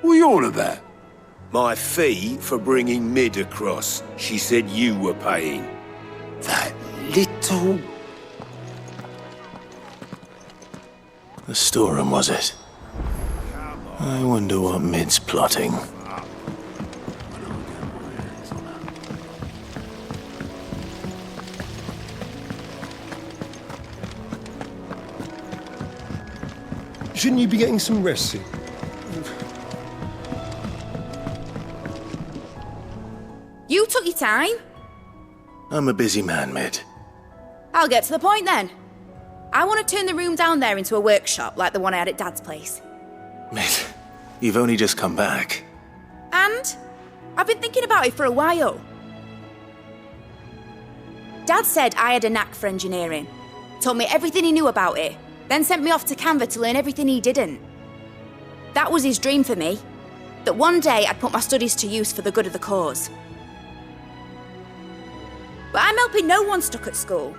What are you on about? My fee for bringing Mid across. She said you were paying. That little... The storeroom, was it? I wonder what Mid's plotting. Shouldn't you be getting some rest soon? You took your time. I'm a busy man, Mid. I'll get to the point then. I want to turn the room down there into a workshop like the one I had at Dad's place. Mid, you've only just come back. And I've been thinking about it for a while. Dad said I had a knack for engineering. Told me everything he knew about it. Then sent me off to Canva to learn everything he didn't. That was his dream for me. That one day I'd put my studies to use for the good of the cause. But I'm helping no one stuck at school.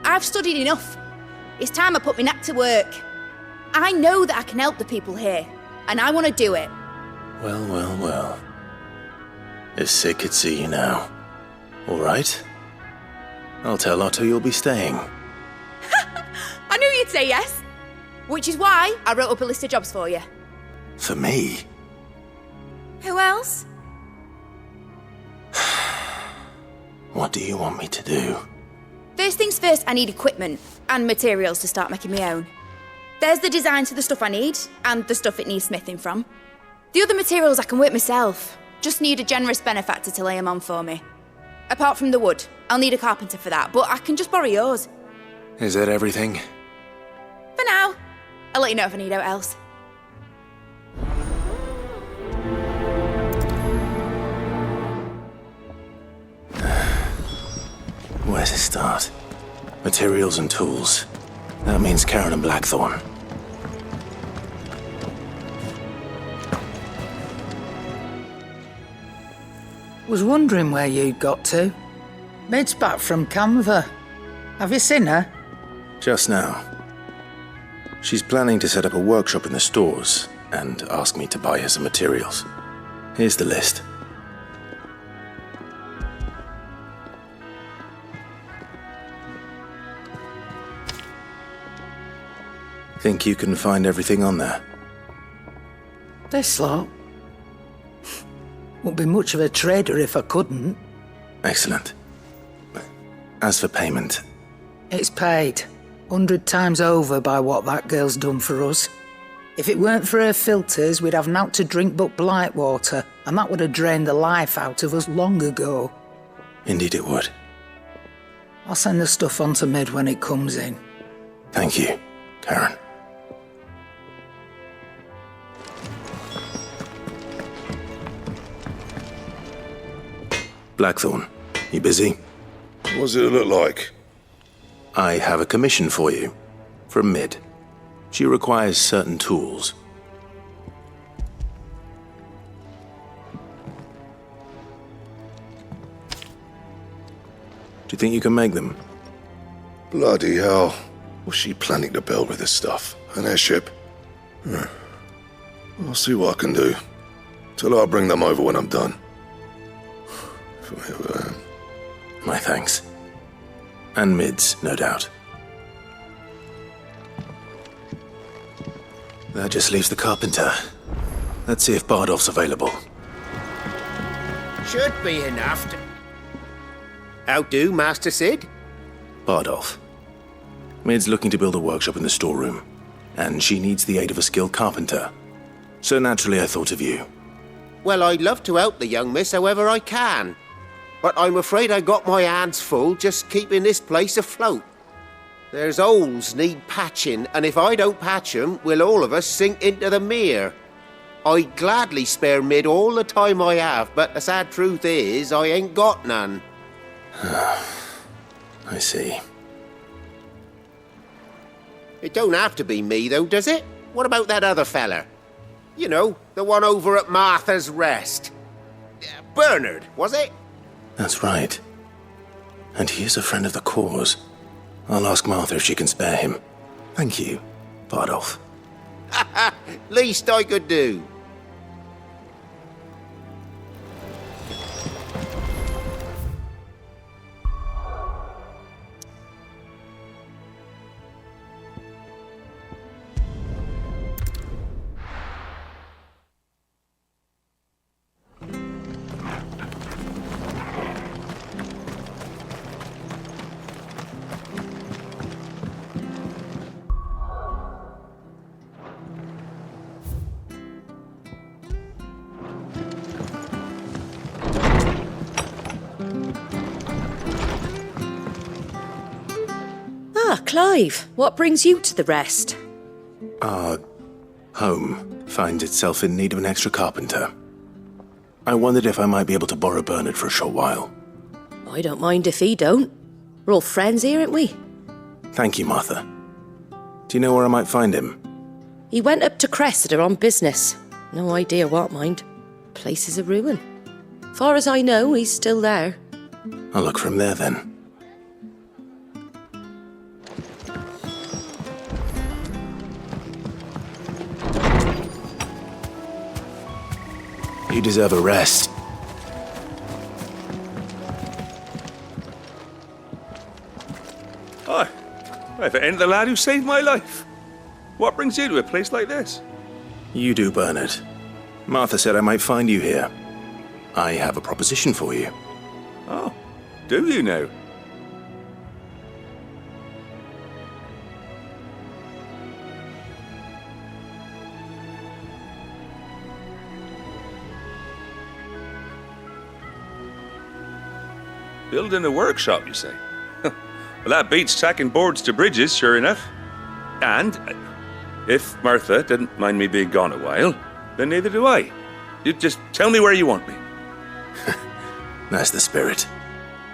I've studied enough. It's time I put my knack to work. I know that I can help the people here, and I want to do it. Well. If Sid could see you now. All right. I'll tell Otto you'll be staying. Ha! did say yes. Which is why I wrote up a list of jobs for you. For me? Who else? What do you want me to do? First things first, I need equipment and materials to start making my own. There's the designs for the stuff I need, and the stuff it needs smithing from. The other materials I can work myself. Just need a generous benefactor to lay them on for me. Apart from the wood, I'll need a carpenter for that, but I can just borrow yours. Is that everything? For now. I'll let you know if I need out else. Where to start? Materials and tools. That means Karen and Blackthorn. Was wondering where you'd got to. Mid's back from Canva. Have you seen her? Just now. She's planning to set up a workshop in the stores and ask me to buy her some materials. Here's the list. Think you can find everything on there? This lot. Wouldn't be much of a trader if I couldn't. Excellent. As for payment... It's paid. 100 times over by what that girl's done for us. If it weren't for her filters, we'd have naught to drink but blight water, and that would have drained the life out of us long ago. Indeed it would. I'll send the stuff on to Mid when it comes in. Thank you, Karen. Blackthorn, you busy? What does it look like? I have a commission for you. From Mid. She requires certain tools. Do you think you can make them? Bloody hell. What's she planning to build with this stuff? An airship? I'll see what I can do. Tell her I'll bring them over when I'm done. My thanks. And Mid's, no doubt. That just leaves the carpenter. Let's see if Bardolph's available. Should be enough to... How do, Master Sid? Bardolph. Mid's looking to build a workshop in the storeroom, and she needs the aid of a skilled carpenter. So naturally I thought of you. Well, I'd love to help the young miss however I can. But I'm afraid I got my hands full just keeping this place afloat. There's holes need patching, and if I don't patch them, we'll all of us sink into the mere. I'd gladly spare Mid all the time I have, but the sad truth is, I ain't got none. I see. It don't have to be me, though, does it? What about that other fella? You know, the one over at Martha's Rest. Bernard, was it? That's right. And he is a friend of the cause. I'll ask Martha if she can spare him. Thank you, Bardolph. Least I could do. Ah, Clive, what brings you to the Rest? Our home finds itself in need of an extra carpenter. I wondered if I might be able to borrow Bernard for a short while. I don't mind if he don't. We're all friends here, aren't we? Thank you, Martha. Do you know where I might find him? He went up to Cressida on business. No idea what, mind. Place is a ruin. Far as I know, he's still there. I'll look for him there then. You deserve a rest. Hi. If it ain't the lad who saved my life. What brings you to a place like this? You do, Bernard. Martha said I might find you here. I have a proposition for you. Oh, do you now? Building a workshop, you say? Well, that beats tacking boards to bridges, sure enough. And if Martha didn't mind me being gone a while, then neither do I. You just tell me where you want me. That's the spirit.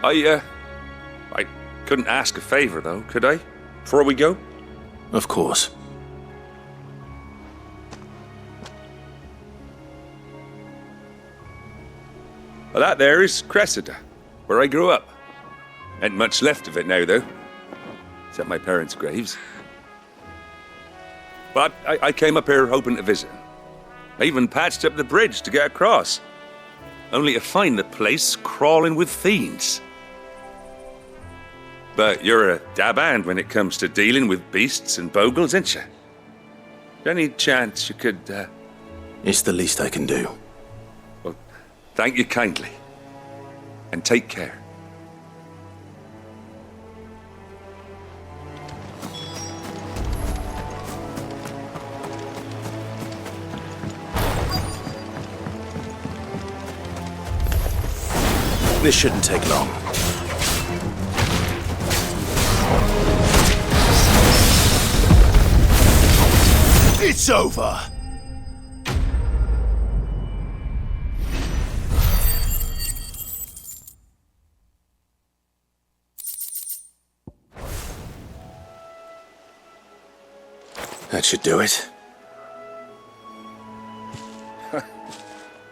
I couldn't ask a favor, though, could I? Before we go? Of course. Well, that there is Cressida, where I grew up. Ain't much left of it now, though. Except my parents' graves. But I came up here hoping to visit. I even patched up the bridge to get across. Only to find the place crawling with fiends. But you're a dab hand when it comes to dealing with beasts and bogles, ain't you? Any chance you could, It's the least I can do. Well, thank you kindly. And take care. This shouldn't take long. It's over! That should do it.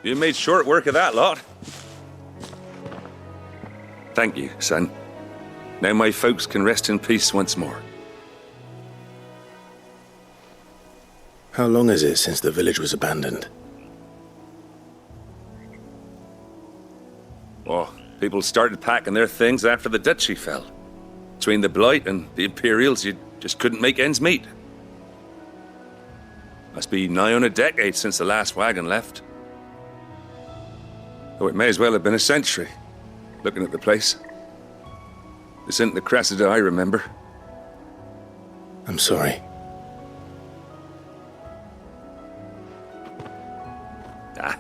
You made short work of that lot. Thank you, son. Now my folks can rest in peace once more. How long is it since the village was abandoned? Oh, people started packing their things after the duchy fell. Between the Blight and the Imperials, you just couldn't make ends meet. Must be nigh on a decade since the last wagon left. Though it may as well have been a century. Looking at the place. This isn't the Cressida I remember. I'm sorry.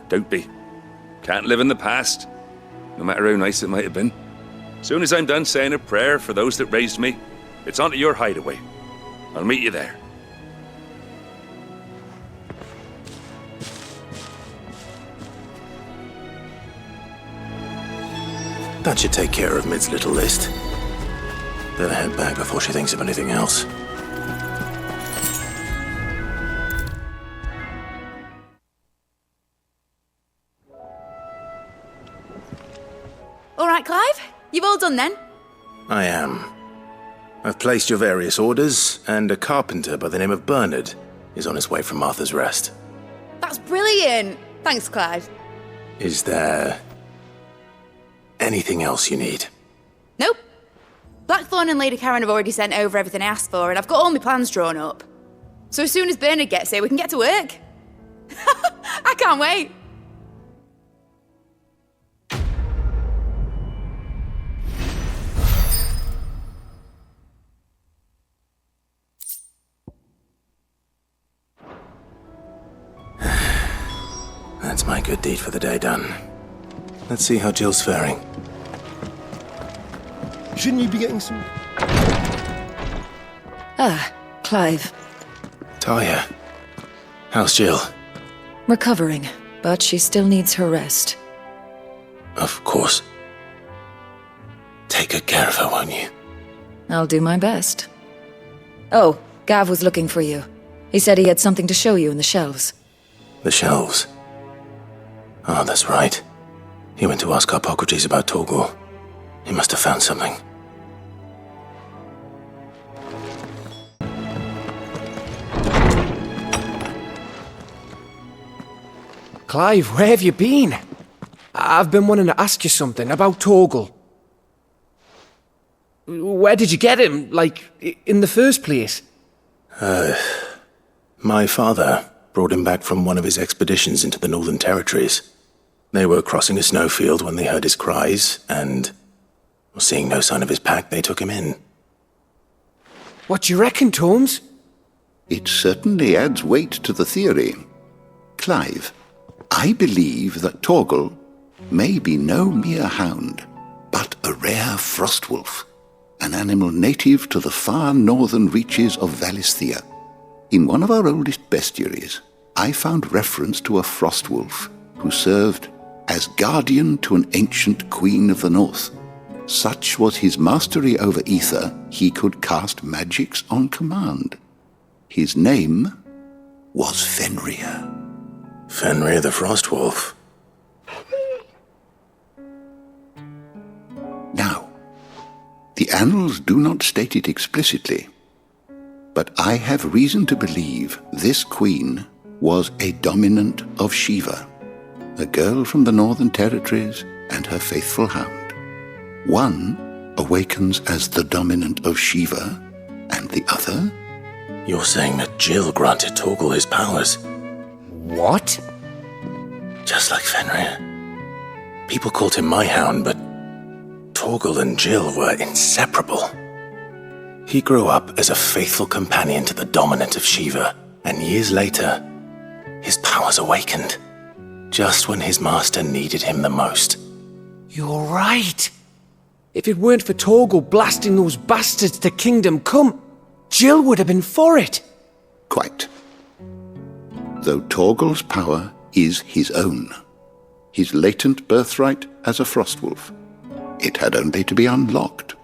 Don't be. Can't live in the past, no matter how nice it might have been. Soon as I'm done saying a prayer for those that raised me, it's on to your hideaway. I'll meet you there. That should take care of Mid's little list. Better head back before she thinks of anything else. All right, Clive? You've all done then? I am. I've placed your various orders, and a carpenter by the name of Bernard is on his way from Martha's Rest. That's brilliant! Thanks, Clive. Is there anything else you need? Nope. Blackthorn and Lady Karen have already sent over everything I asked for, and I've got all my plans drawn up. So as soon as Bernard gets here, we can get to work. I can't wait. That's my good deed for the day done. Let's see how Jill's faring. Shouldn't you be getting some... Ah, Clive. Talia, how's Jill? Recovering, but she still needs her rest. Of course. Take good care of her, won't you? I'll do my best. Oh, Gav was looking for you. He said he had something to show you in the shelves. The shelves? Oh, that's right. He went to ask Harpocrates about Torgor. He must have found something. Clive, where have you been? I've been wanting to ask you something about Torgor. Where did you get him, like, in the first place? My father brought him back from one of his expeditions into the Northern Territories. They were crossing a snowfield when they heard his cries, and, seeing no sign of his pack, they took him in. What do you reckon, Torms? It certainly adds weight to the theory. Clive, I believe that Torgal may be no mere hound, but a rare frostwolf, an animal native to the far northern reaches of Valisthea. In one of our oldest bestiaries, I found reference to a frostwolf who served as guardian to an ancient queen of the north. Such was his mastery over ether, he could cast magics on command. His name was Fenrir. Fenrir the Frostwolf. Now, the annals do not state it explicitly, but I have reason to believe this queen was a dominant of Shiva, a girl from the Northern Territories and her faithful hound. One awakens as the dominant of Shiva, and the other? You're saying that Jill granted Torgal his powers? What? Just like Fenrir. People called him my hound, but Torgal and Jill were inseparable. He grew up as a faithful companion to the dominant of Shiva, and years later, his powers awakened, just when his master needed him the most. You're right. If it weren't for Torgal blasting those bastards to Kingdom Come, Jill would have been for it. Quite. Though Torgal's power is his own, his latent birthright as a Frostwolf, it had only to be unlocked.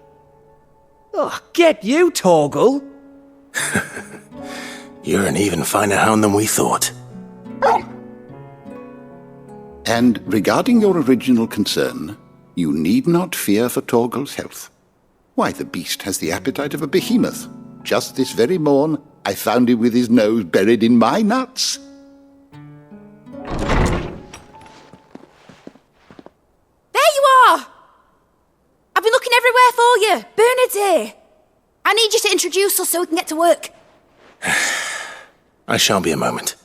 Oh, get you, Torgal! You're an even finer hound than we thought. And regarding your original concern, you need not fear for Torgal's health. Why, the beast has the appetite of a behemoth. Just this very morn, I found him with his nose buried in my nuts. There you are! I've been looking everywhere for you. Bernard's here. I need you to introduce us so we can get to work. I shan't be a moment.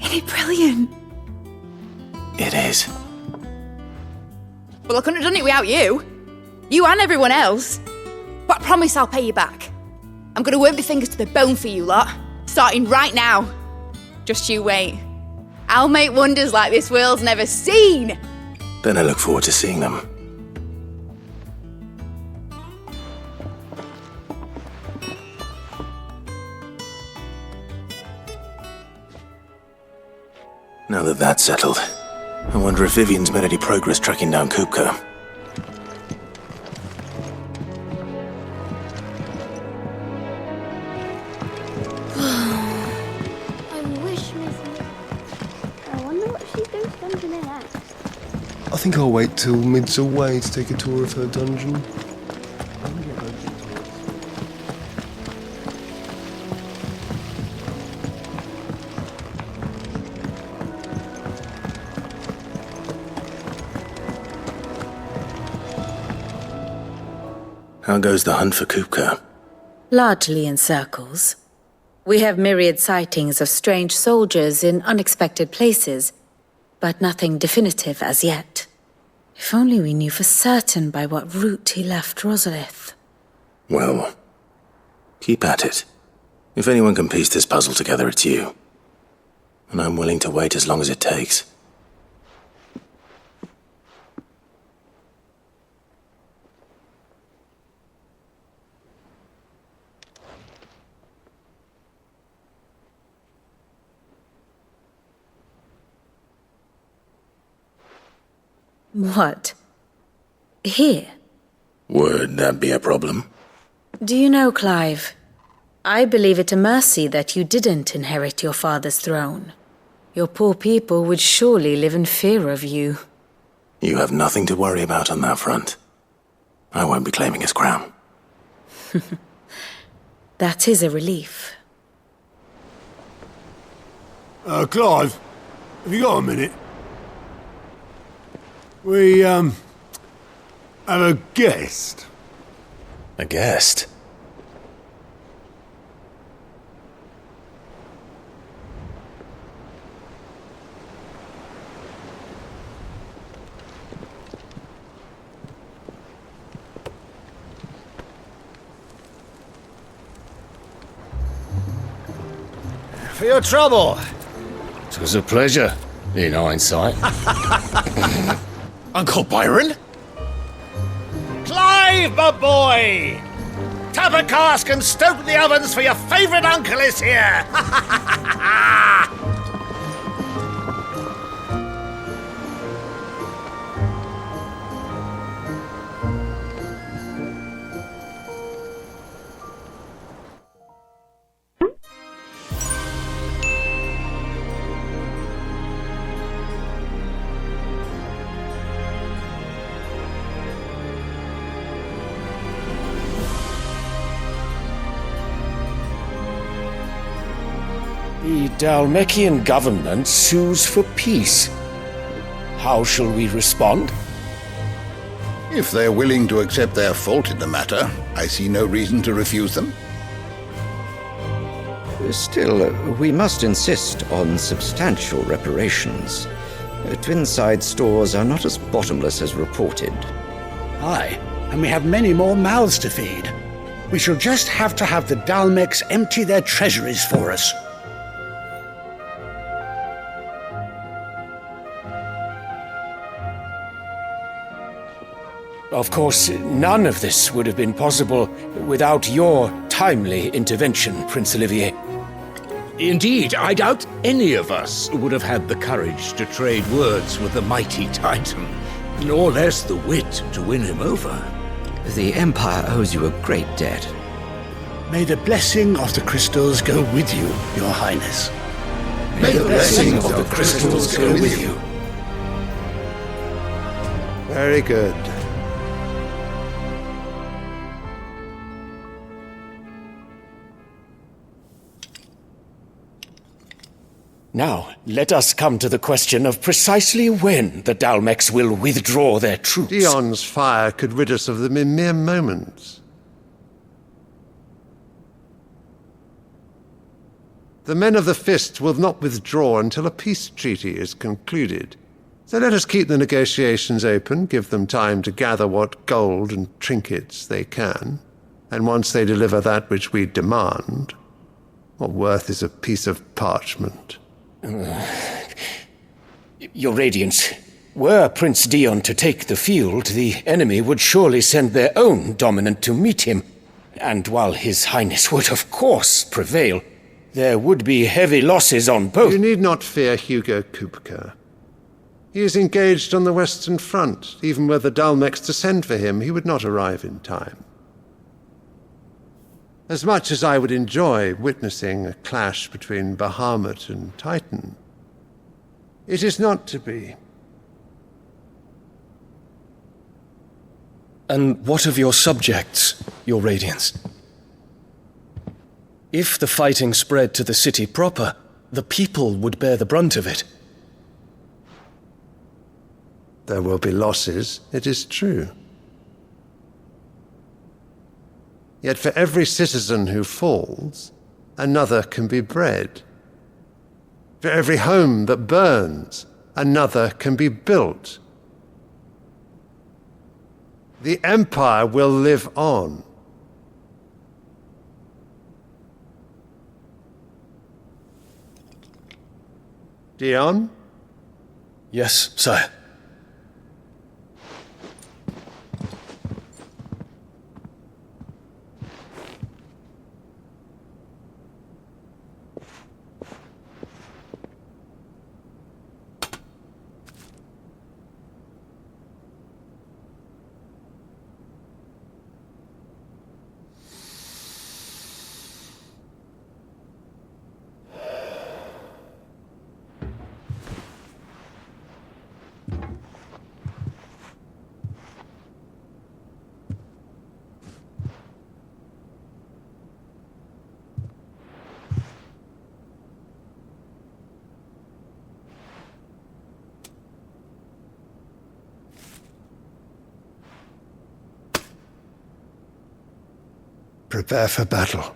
Isn't it brilliant? It is. Well, I couldn't have done it without you. You and everyone else. But I promise I'll pay you back. I'm gonna work my fingers to the bone for you lot, starting right now. Just you wait. I'll make wonders like this world's never seen. Then I look forward to seeing them. Now that that's settled, I wonder if Vivian's made any progress tracking down Kupka. I wish Miss... I wonder what she thinks dungeon is next. I think I'll wait till Mid's away to take a tour of her dungeon. How goes the hunt for Kupka? Largely in circles. We have myriad sightings of strange soldiers in unexpected places, but nothing definitive as yet. If only we knew for certain by what route he left Rosalith. Well, keep at it. If anyone can piece this puzzle together, it's you. And I'm willing to wait as long as it takes. What? Here? Would that be a problem? Do you know, Clive? I believe it a mercy that you didn't inherit your father's throne. Your poor people would surely live in fear of you. You have nothing to worry about on that front. I won't be claiming his crown. That is a relief. Clive, have you got a minute? We, have a guest. A guest? For your trouble. It was a pleasure, in hindsight. Uncle Byron? Clive, my boy! Tap a cask and stoke the ovens, for your favourite uncle is here! The Dalmekian government sues for peace. How shall we respond? If they're willing to accept their fault in the matter, I see no reason to refuse them. Still, we must insist on substantial reparations. Twinside stores are not as bottomless as reported. Aye, and we have many more mouths to feed. We shall just have to have the Dalmeks empty their treasuries for us. Of course, none of this would have been possible without your timely intervention, Prince Olivier. Indeed, I doubt any of us would have had the courage to trade words with the mighty Titan, nor less the wit to win him over. The Empire owes you a great debt. May the blessing of the crystals go with you, Your Highness. May the blessing of the crystals go with you. Very good. Now, let us come to the question of precisely when the Dalmeks will withdraw their troops. Dion's fire could rid us of them in mere moments. The men of the Fist will not withdraw until a peace treaty is concluded. So let us keep the negotiations open, give them time to gather what gold and trinkets they can, and once they deliver that which we demand, what worth is a piece of parchment? Your Radiance, were Prince Dion to take the field, the enemy would surely send their own dominant to meet him. And while His Highness would of course prevail, there would be heavy losses on both. You need not fear Hugo Kupka. He is engaged on the Western Front. Even were the Dalmeks to send for him, he would not arrive in time. As much as I would enjoy witnessing a clash between Bahamut and Titan, it is not to be. And what of your subjects, Your Radiance? If the fighting spread to the city proper, the people would bear the brunt of it. There will be losses, it is true. Yet for every citizen who falls, another can be bred. For every home that burns, another can be built. The Empire will live on. Dion? Yes, sire. Prepare for battle.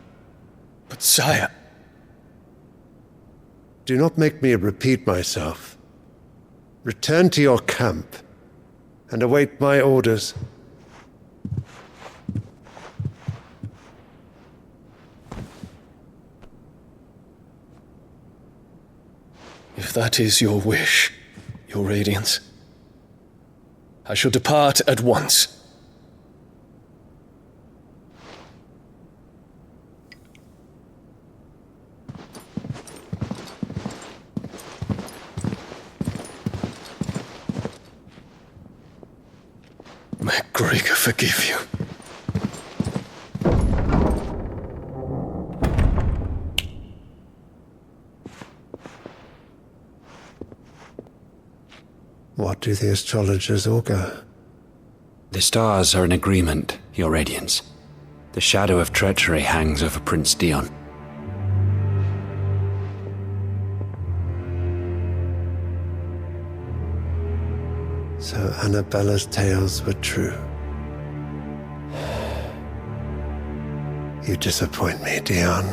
But sire... Do not make me repeat myself. Return to your camp and await my orders. If that is your wish, Your Radiance, I shall depart at once. May Gregor forgive you. What do the astrologers augur? The stars are in agreement, Your Radiance. The shadow of treachery hangs over Prince Dion. So Annabella's tales were true. You disappoint me, Dion.